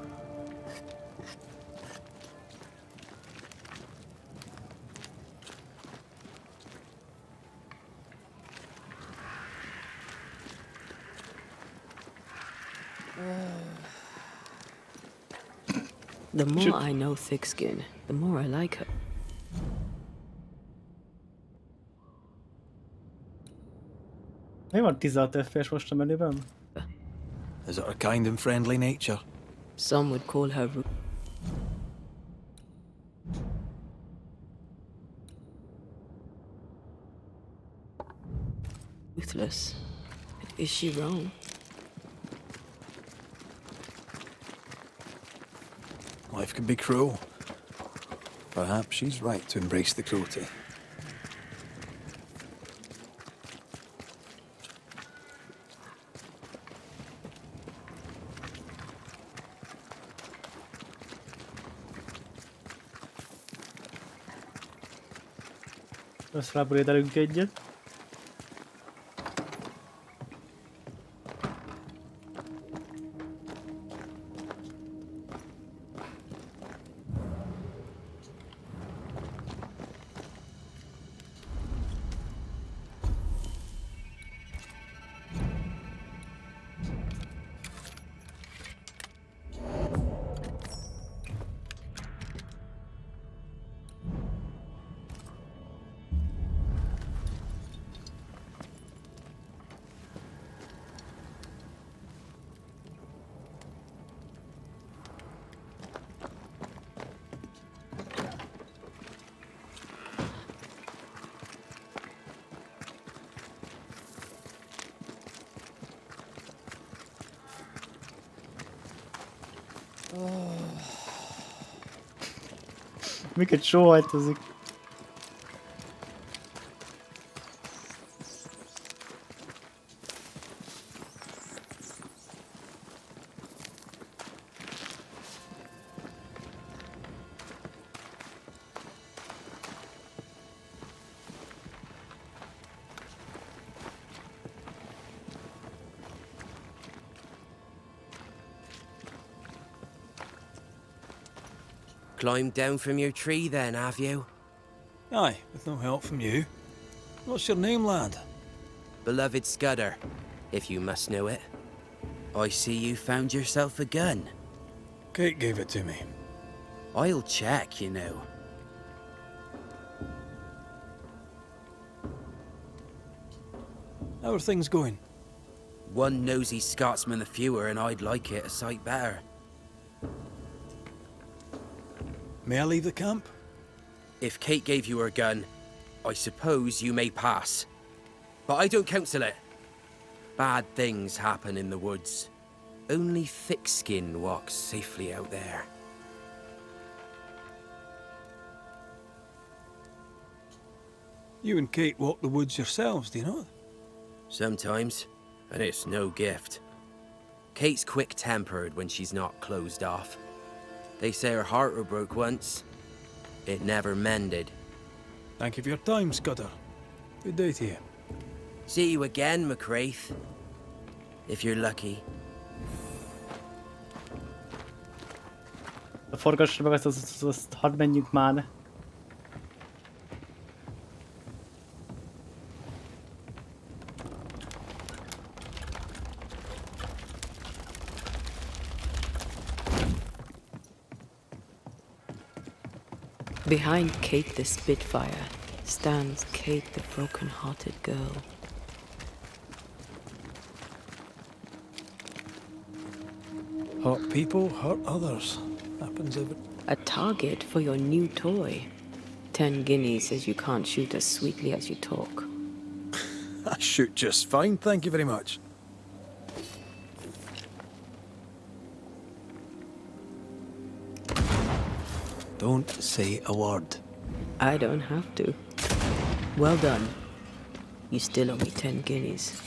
The more I know Thickskin, the more I like her. Mi van 16 FPS most a menüben? Is it her kind and friendly nature? Some would call her rude. ruthless. But is she wrong? Life can be cruel. Perhaps she's right to embrace the cruelty. Azt rábrédelünk egyet. Miket sóhajtozik. Climbed down from your tree then, have you? Aye, with no help from you. What's your name, lad? Beloved Scudder, if you must know it. I see you found yourself a gun. Kate gave it to me. I'll check, you know. How are things going? One nosy Scotsman the fewer, and I'd like it a sight better. May I leave the camp? If Kate gave you her gun, I suppose you may pass. But I don't counsel it. Bad things happen in the woods. Only thick skin walks safely out there. You and Kate walk the woods yourselves, do you not? Sometimes, and it's no gift. Kate's quick-tempered when she's not closed off. They say her heart were broke once. It never mended. Thank you for your time, Scudder. Good day to you. See you again, McCraith. If you're lucky. Forgassra meg azt hadd menjünk már. Behind Kate the Spitfire stands Kate the broken-hearted girl. Hurt people hurt others. Happens every... A target for your new toy. 10 guineas says you can't shoot as sweetly as you talk. I shoot just fine, thank you very much. Don't say a word. I don't have to. Well done. You still owe me 10 guineas.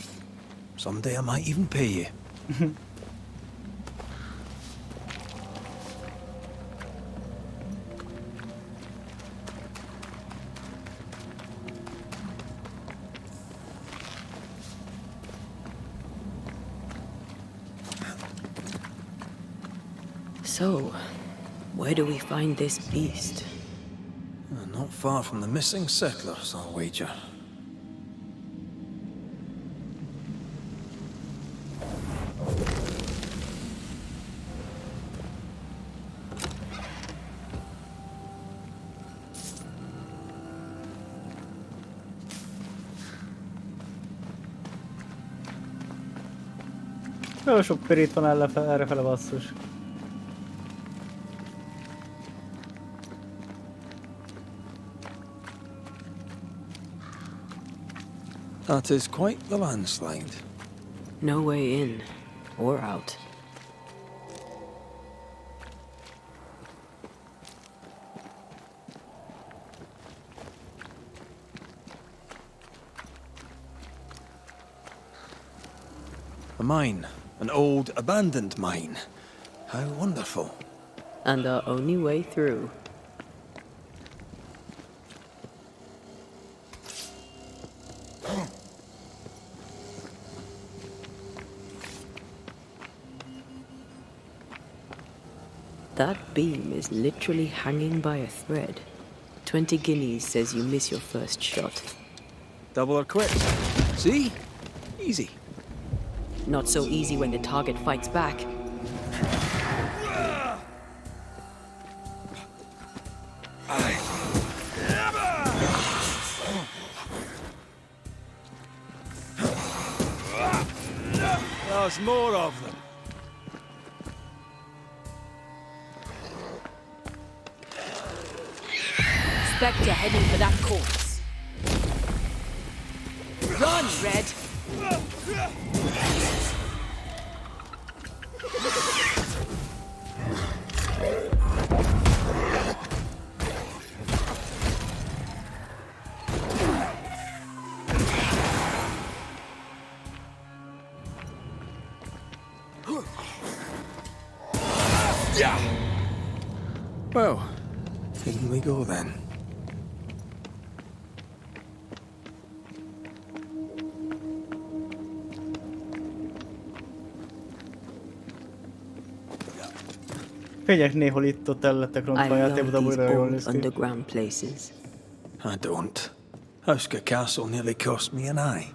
Someday I might even pay you. So, where do we find this beast? Not far from the missing settlers, I'll wager. Jó sok pirít van errefele basszus. That is quite the landslide. No way in or out. A mine. An old, abandoned mine. How wonderful. And our only way through. That beam is literally hanging by a thread. 20 guineas says you miss your first shot. Double or quits. See? Easy. Not so easy when the target fights back. There's more of them. Spectre heading for that corpse. Run, Red! Well, in we go then. Fények néhol itt-ott el lettek rontva I a játékban, de love újra these jól old néz ki. underground places. I don't. Husker Castle nearly cost me an eye.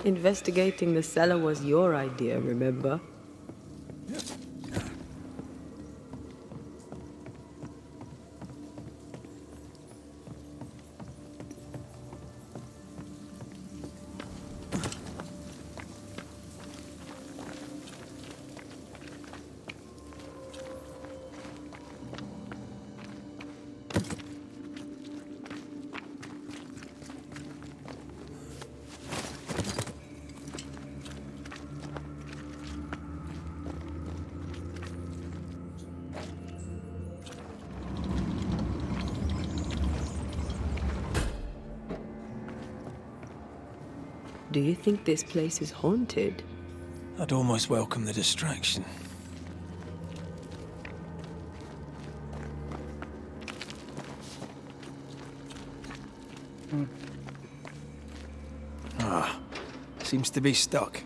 Investigating the cellar was your idea, remember? Do you think this place is haunted? I'd almost welcome the distraction. Ah, seems to be stuck.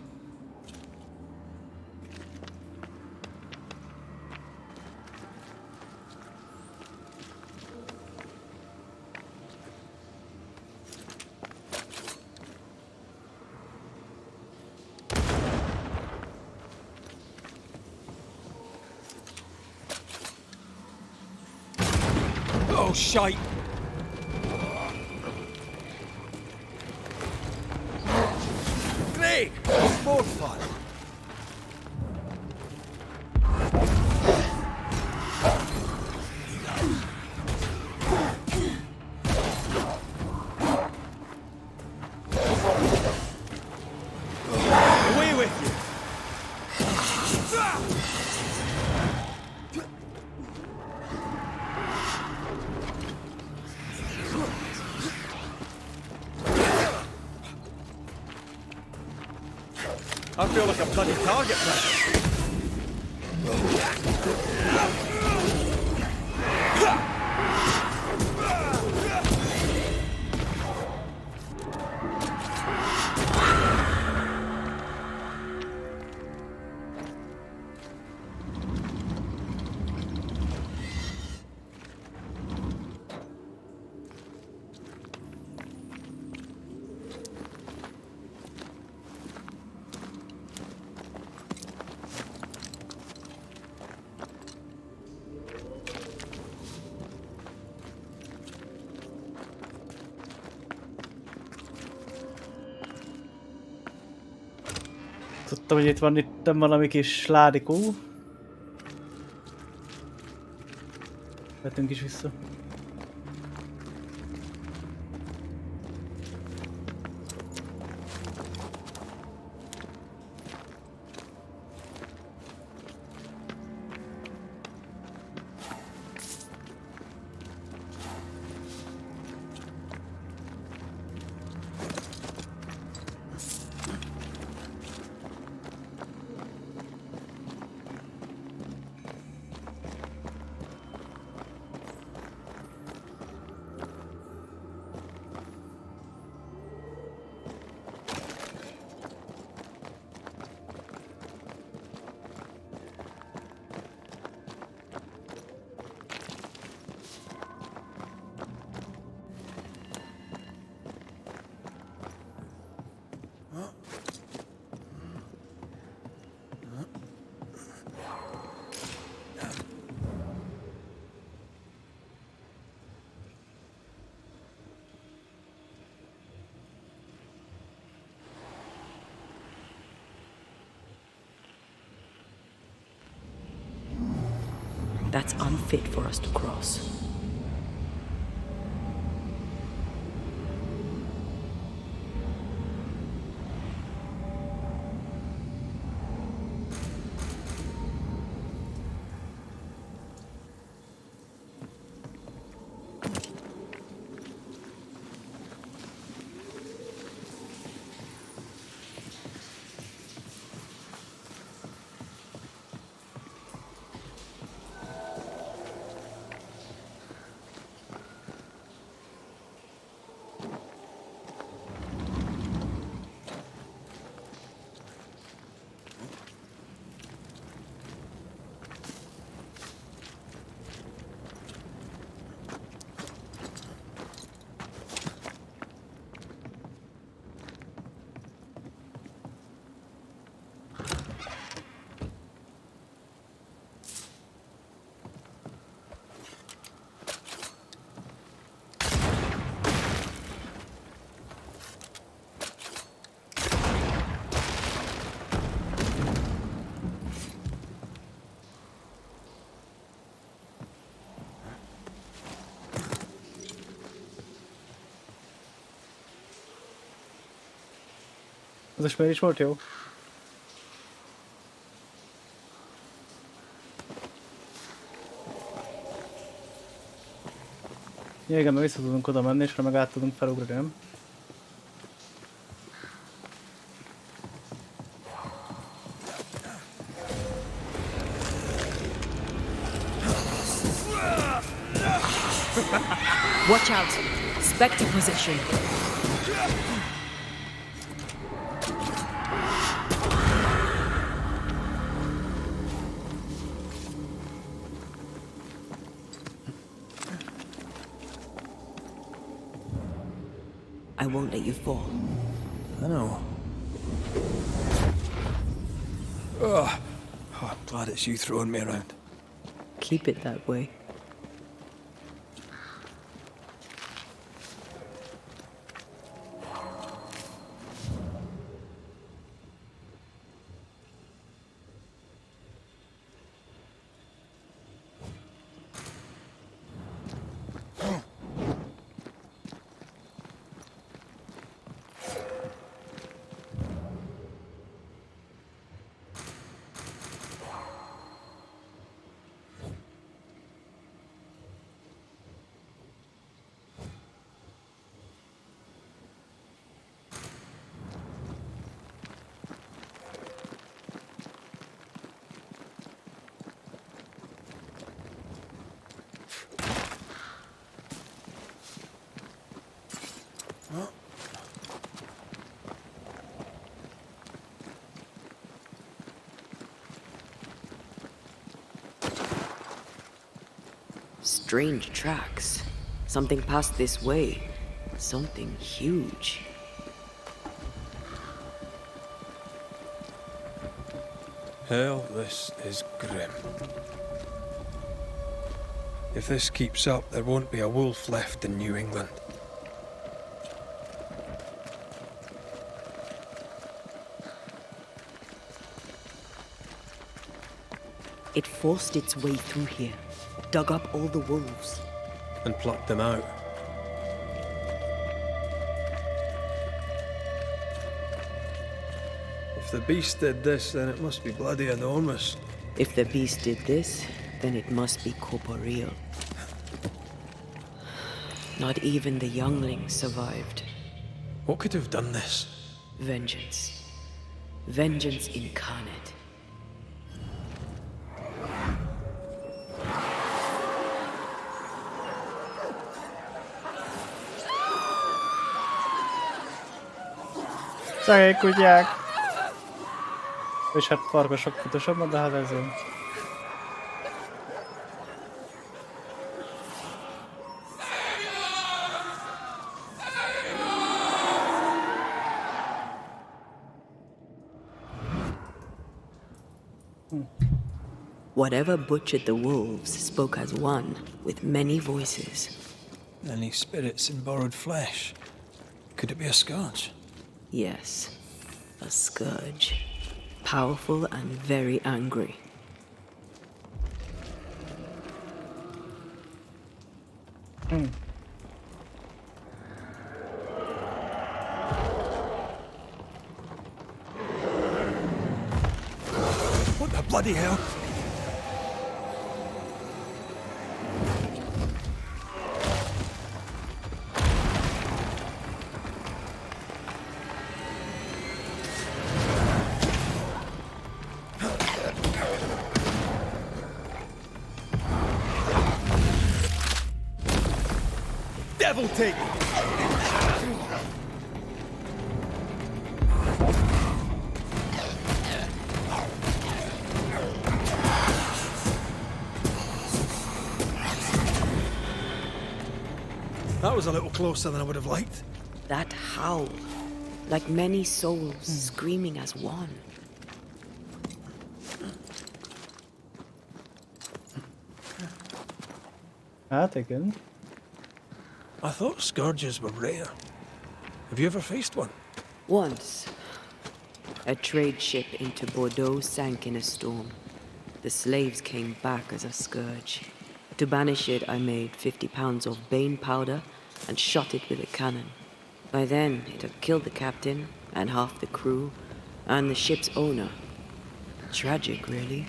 Oh, shite! Craig! More fun! Away with you! I feel like a bloody target now. Tudtam, hogy itt van valami kis ládikó. Vettünk is vissza. That's unfit for us to cross. Az ismerés volt jó? Ja, igen, mert vissza tudunk oda menni, és meg át tudunk felugrani, nem? Watch out! Spectre position. I won't let you fall. I know. Oh, I'm glad it's you throwing me around. Keep it that way. Strange tracks. Something passed this way. Something huge. Hell, this is grim. If this keeps up, there won't be a wolf left in New England. It forced its way through here, dug up all the wolves. And plucked them out. If the beast did this, then it must be bloody enormous. If the beast did this, then it must be corporeal. Not even the younglings survived. What could have done this? Vengeance. Vengeance incarnate. Szegény kutyák! És hát farkasok futosabban, de hát ez jó. Whatever butchered the wolves spoke as one, with many voices. Any spirits in borrowed flesh? Could it be a scourge? Yes, a scourge. Powerful and very angry. What the bloody hell? Devil take it! That was a little closer than I would have liked. That howl, like many souls screaming as one. Hát igen. I thought scourges were rare. Have you ever faced one? Once, a trade ship into Bordeaux sank in a storm. The slaves came back as a scourge. To banish it, I made 50 pounds of bane powder and shot it with a cannon. By then, it had killed the captain and half the crew and the ship's owner. Tragic, really.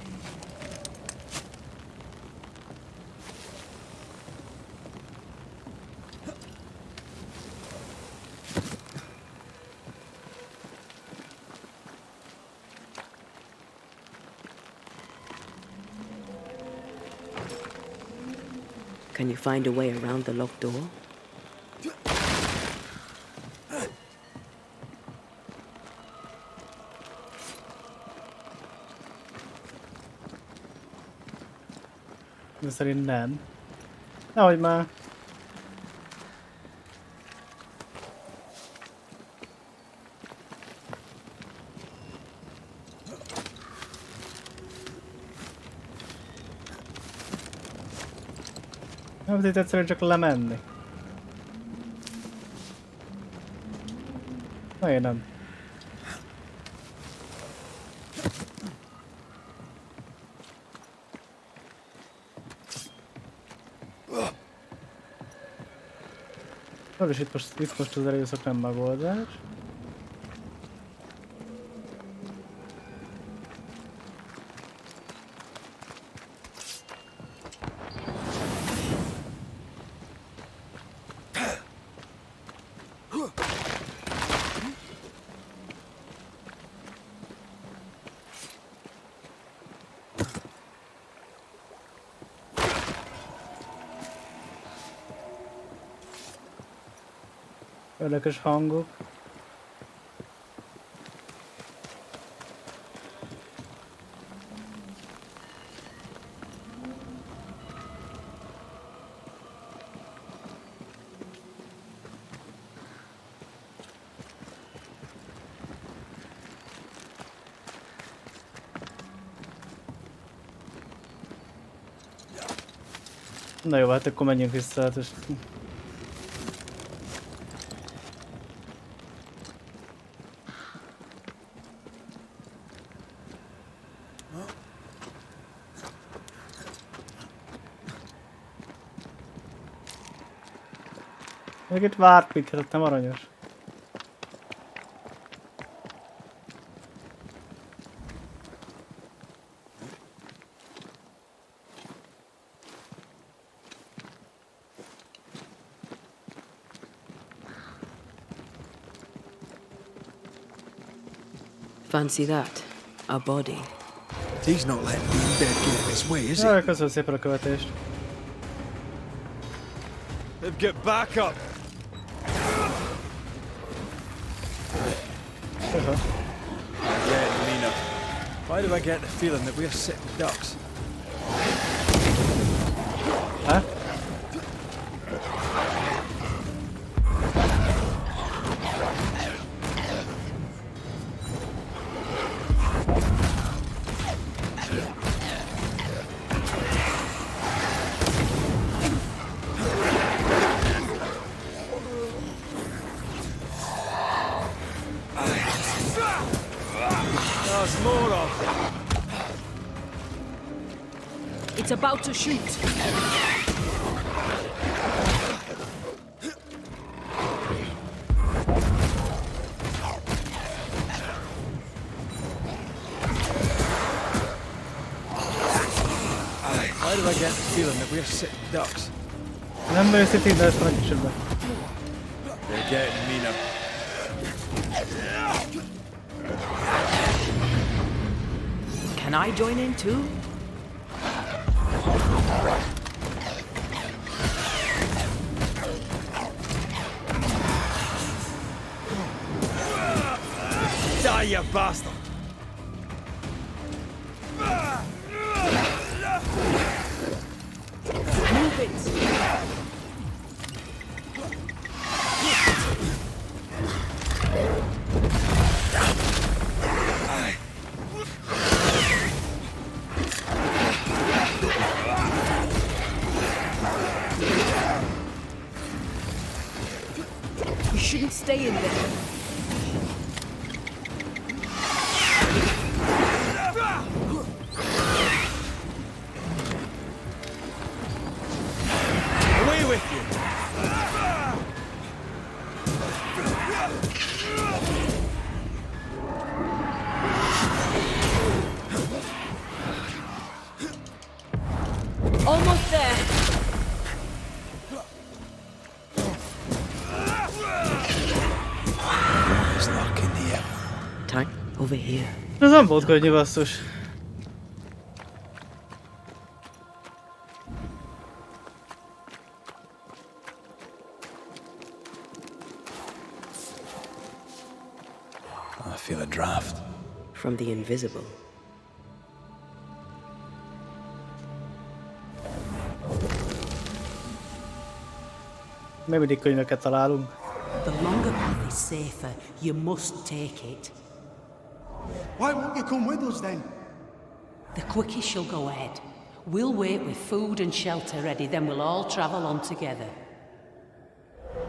Can you find a way around the locked door? De szerint nem. Nehogy már. Nem, itt egyszerűen csak lemenni. Na, én nem. És itt most az erőszak nem megoldás. Érdekes hangok. Na jó, hát akkor menjünk vissza, hát és... Még itt várt minket, nem aranyos. Fancy that. A body. He's not letting being dead get in his way, is he? Jaj, köszönöm szépen a követést. They've got backup! Yeah, Nina. Why do I get the feeling that we're sitting ducks? Huh? There's more of them. It's about to shoot. Why do I get the feeling that we're sitting ducks? Nem őszintén, de ezt meg is jönnek. They're getting meaner. Can I join in too? Die, you bastard! Move it! You shouldn't stay in there. Away with you! Almost there. There's luck in the air. Time over here. Ez nem volt könnyű, basszus. I feel a draft. From the invisible. Még mindig könyveket találunk. The longer path is safer. You must take it. Why won't you come with us then? The quickest she'll go ahead. We'll wait with food and shelter ready, then we'll all travel on together.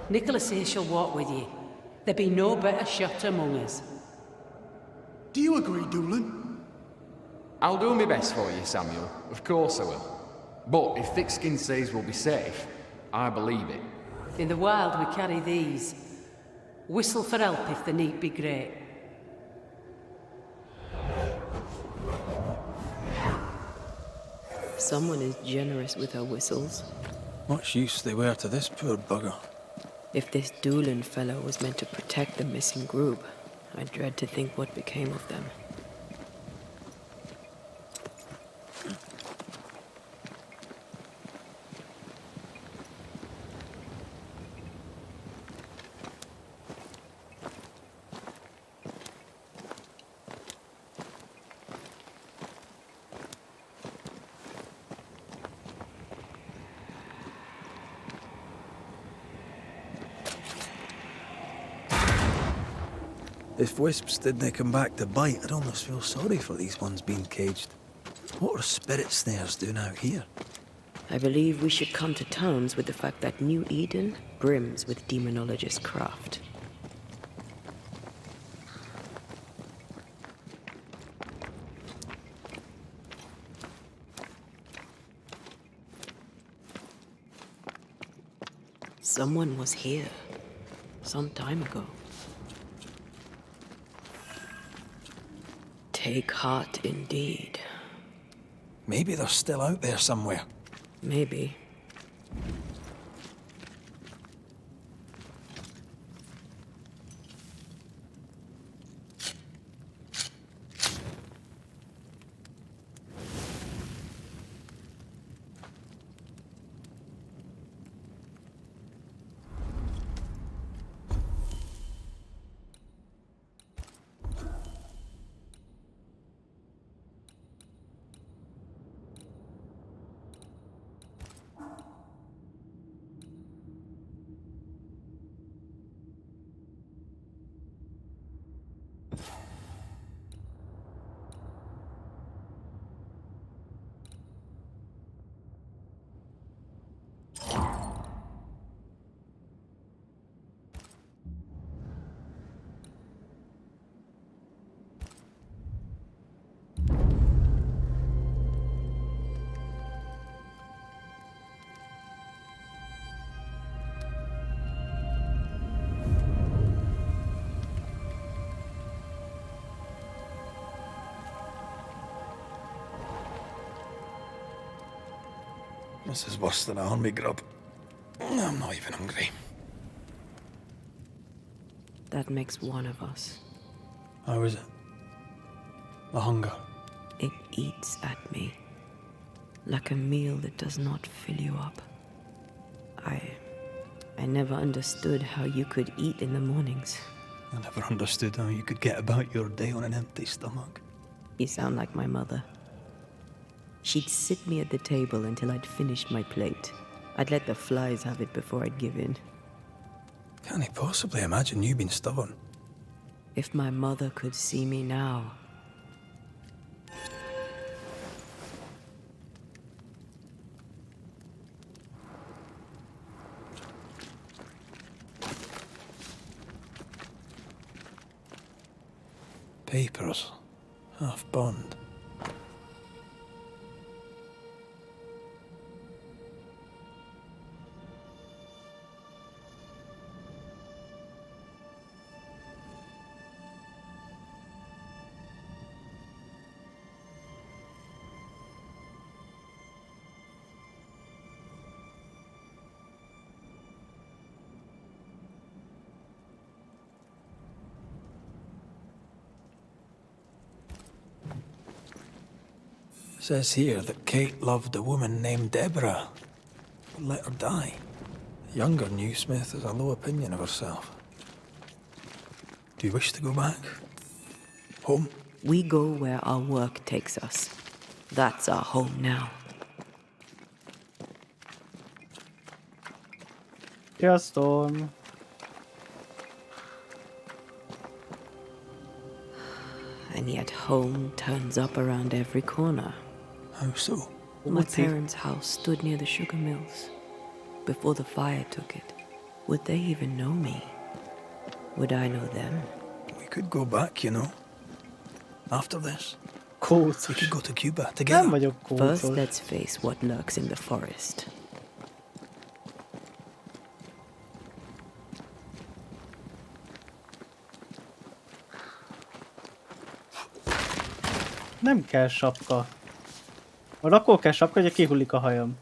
Nicholas here shall walk with you. There be no better shot among us. Do you agree, Doolin? I'll do my best for you, Samuel. Of course I will. But if Thickskin says we'll be safe, I believe it. In the wild we carry these. Whistle for help if the need be great. Someone is generous with her whistles. Much use they were to this poor bugger. If this Doolin fellow was meant to protect the missing group, I dread to think what became of them. If wisps didn't come back to bite, I'd almost feel sorry for these ones being caged. What are spirit snares doing out here? I believe we should come to terms with the fact that New Eden brims with demonologist craft. Someone was here some time ago. Take heart indeed. Maybe they're still out there somewhere. Maybe. This is worse than a army grub. I'm not even hungry. That makes one of us. How is it? The hunger? It eats at me. Like a meal that does not fill you up. I never understood how you could eat in the mornings. I never understood how you could get about your day on an empty stomach. You sound like my mother. She'd sit me at the table until I'd finished my plate. I'd let the flies have it before I'd give in. Can't he possibly imagine you being stubborn? If my mother could see me now. Papers. Half burned. Says here that Kate loved a woman named Deborah, but let her die. The younger Newsmith has a low opinion of herself. Do you wish to go back? Home? We go where our work takes us. That's our home now. Sziasztok! And yet home turns up around every corner. How so? My parents' house stood near the sugar mills. Before the fire took it. Would they even know me? Would I know them? We could go back, you know. After this. Kócos. We could go to Cuba Nem together. vagyok First, kócos. let's face what lurks in the forest. Nem kell sapka. Akkor kell sapka, hogy kihullik a hajam.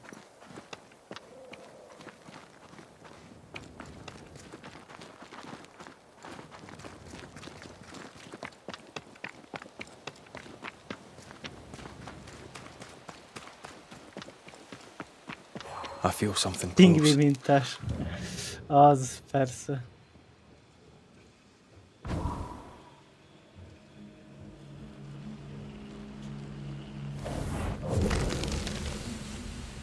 I feel something Pingvi close. mintás. Az, persze.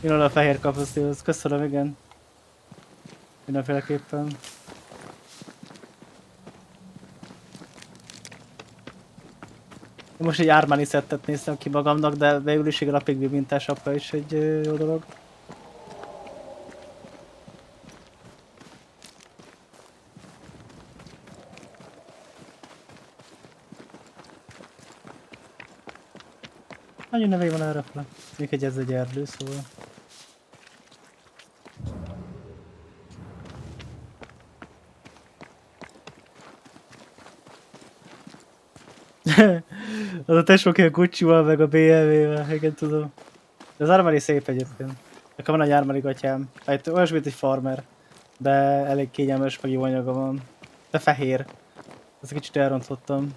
Jön oda a fehér kapusztihoz. Köszönöm, igen. Mindenféleképpen. Én most egy Armani szettet néztem ki magamnak, de végül is igen, a pingvi mintás sapka is egy jó dolog. Annyi növény van errefele. Még ez egy erdő, szóval. Az a tesók a Gucci-val, meg a BMW-vel, igen tudom. De az Armani szép egyébként. Nekem van egy Armani gatyám. Olyasmi, mint egy farmer. De elég kényelmes, meg jó anyaga van. De fehér. Ezt kicsit elrontottam.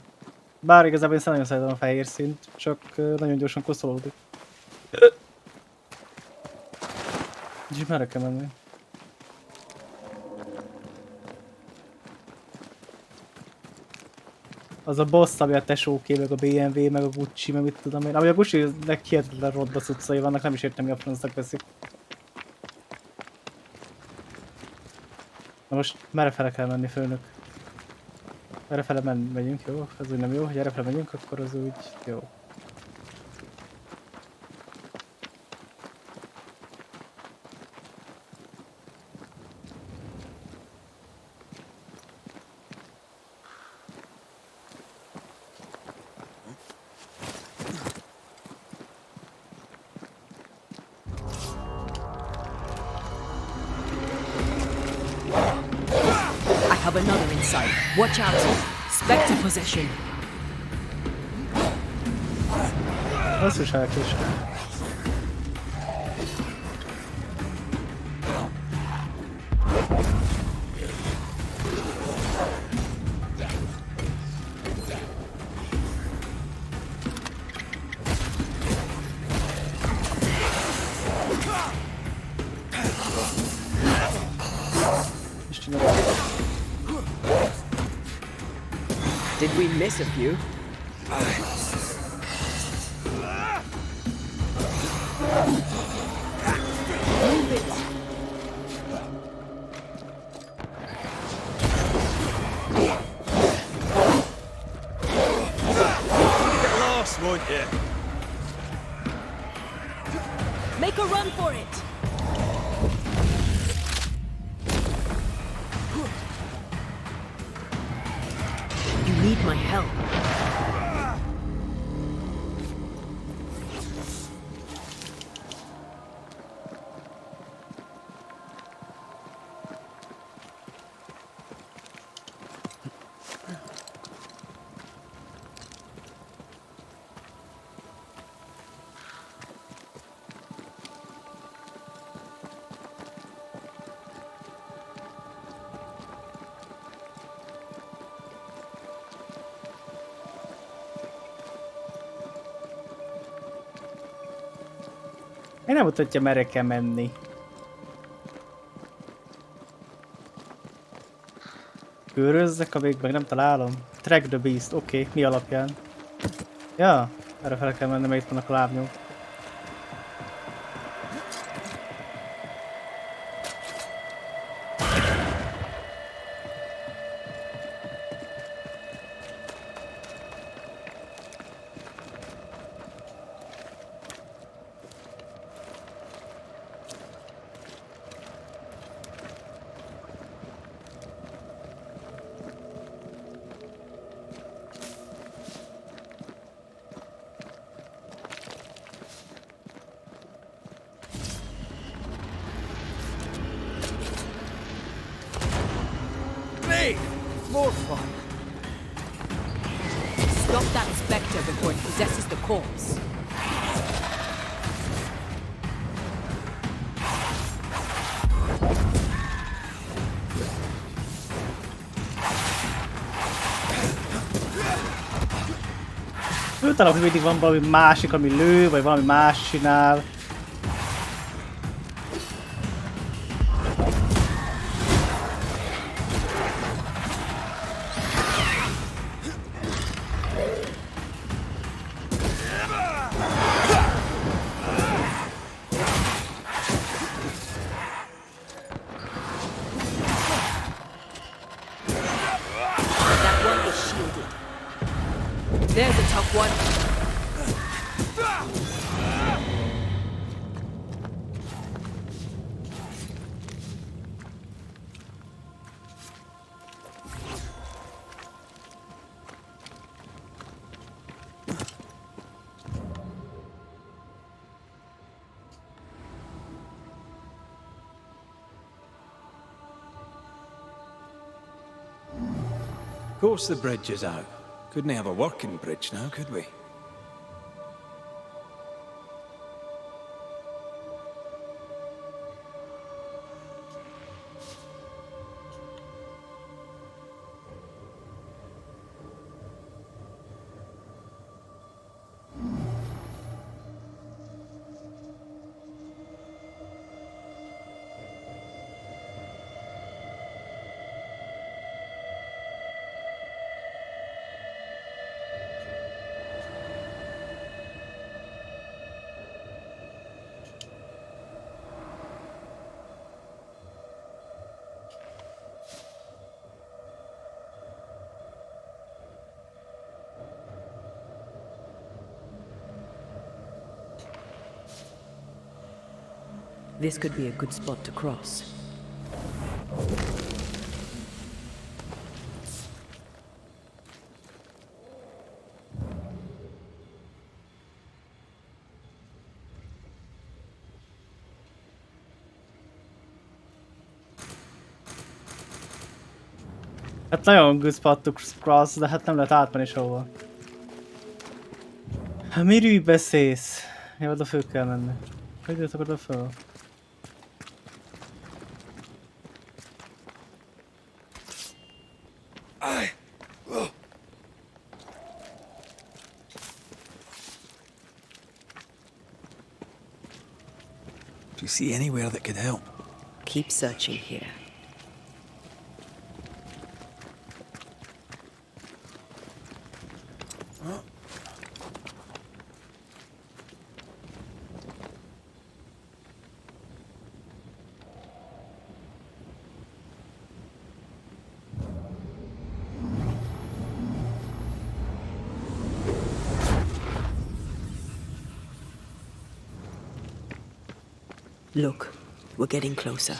Bár igazából én nagyon szeretem a fehér színt, csak nagyon gyorsan koszolódik. Úgyhogy merre kell menni? Az a boss, ami a tesóké, meg a BMW, meg a Gucci, meg mit tudom én. Ami a Gucci-nek hihetetlen rottba cuccai vannak, nem is értem, mi a francnak veszik. Na most merre fele kell menni, főnök? Errefele megyünk, jó? Ez úgy nem jó, hogy errefele megyünk, akkor az úgy jó. I have another inside. Watch out. Spectre possession. Basszus, elkésem. If we miss a few. Move it. Get lost, won't you? Make a run for it. You need my help. Én nem mutatja, merre kell menni. Körözzek a végben, nem találom. Track the beast, oké, mi alapján? Ja, erre fel kell menni, mert itt vannak a lábnyomok. More fun. Stop that spectre before it possesses the corpse. Talán, hogy mindig van valami másik, ami lő, vagy valami más csinál. There's a tough one. Of course the bridge is out. Couldn't have a working bridge now, could we? This could be a good spot to cross. Hát nagyon good spot to cross, de hát nem lehet átmenni sehova. Miről beszélsz? Jó, oda föl kell menni. Hogy jöttek oda föl? Do you see anywhere that could help? Keep searching here. Look, we're getting closer.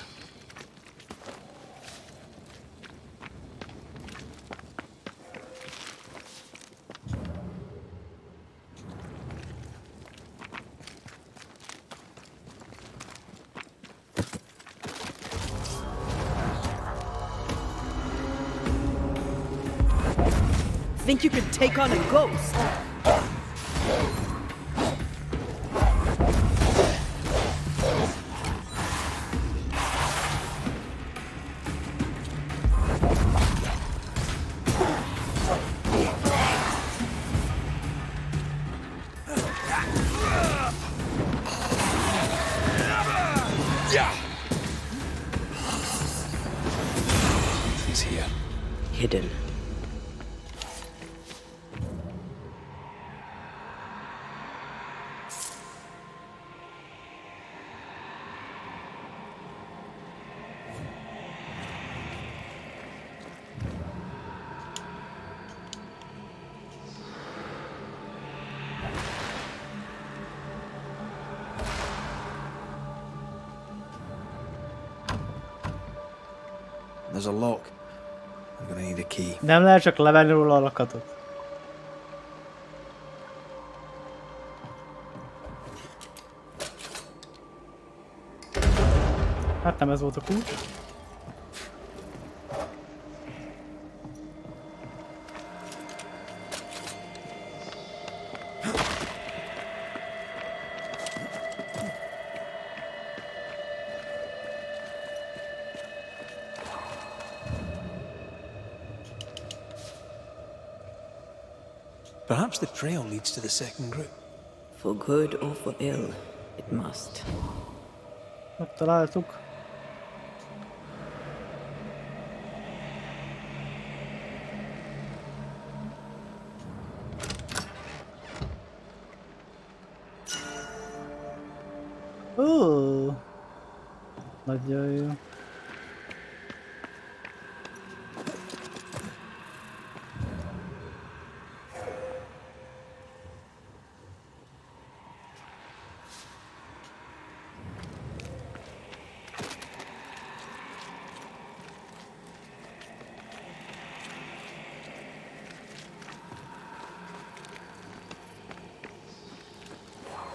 Think you could take on a ghost? He's here. Hidden. There's a lock. I'm gonna need a key. Nem lehet csak levenni róla a lakatot. Hát nem ez volt a kulcs. Perhaps the trail leads to the second group. For good or for ill, it must. Megtaláltuk. Ó, nagyon jó.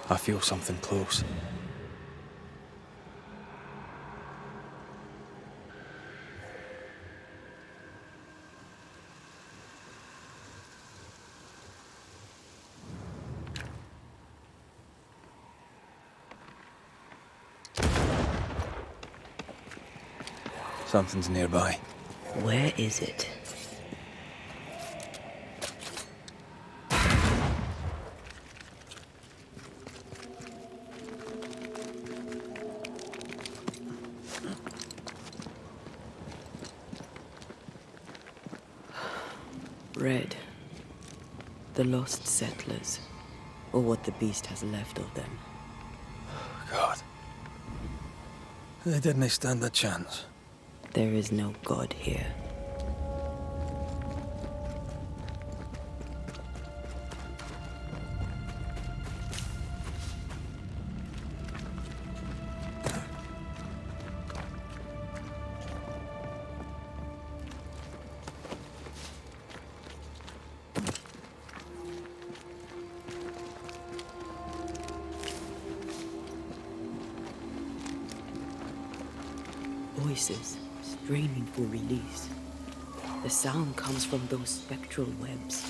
I feel something close. Something's nearby. Where is it? Red. The lost settlers, or what the beast has left of them. God. They didn't stand a chance. There is no god here. Voices straining for release. The sound comes from those spectral webs.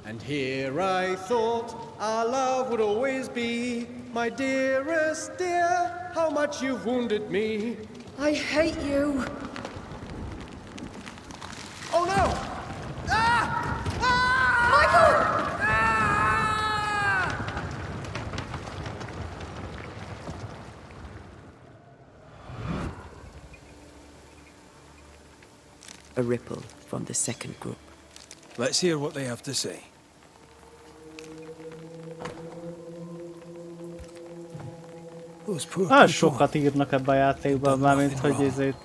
And here I thought our love would always be, my dearest dear, how much you've wounded me. I hate you. Oh no! A ripple from the second group. Let's hear what they have to say. Those poor people. Sokat írnak ebbe a játékban, mármint hogy ezért.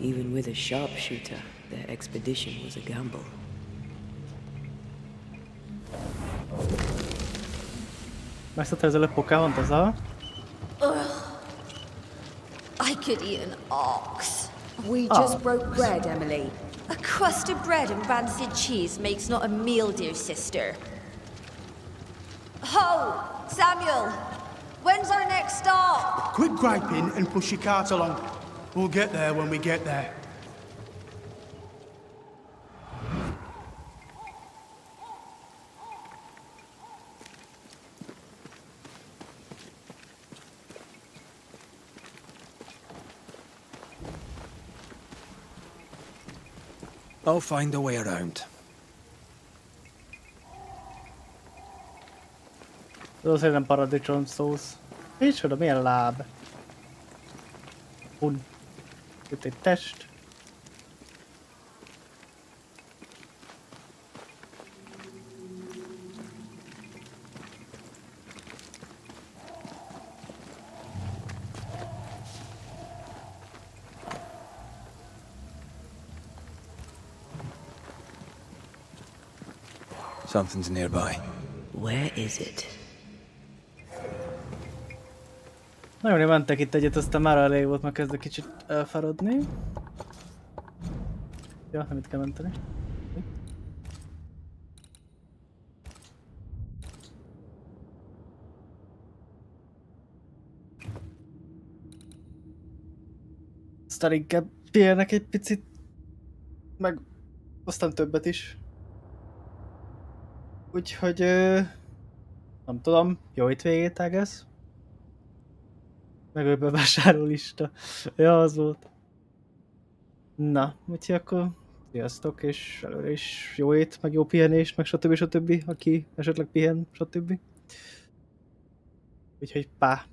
Even with a sharpshooter, their expedition was a gamble. Megszedte az előbb Pocahontas, az a? I could eat an ox. We just broke bread, Emily. A crust of bread and rancid cheese makes not a meal, dear sister. Ho! Samuel! When's our next stop? Quit griping and push your cart along. We'll get there when we get there. I'll find a way around. Az nem paradicsom szósz. Micsoda, milyen láb? Hun. Itt egy test. Something's nearby. Where is it? Nagyon jól mentek itt egyet, aztán már elég volt, mert kezdek kicsit elfáradni. Ja, nem itt kell menteni. Aztán inkább pihenek egy picit, meg aztán többet is. Úgyhogy nem tudom, jó hétvégét, I guess. Meg ő bevásárlólista. Ja, az volt. Na, úgyhogy akkor sziasztok, és előre is jó hét, meg jó pihenést, meg stb. Aki esetleg pihen, stb. Úgyhogy pá.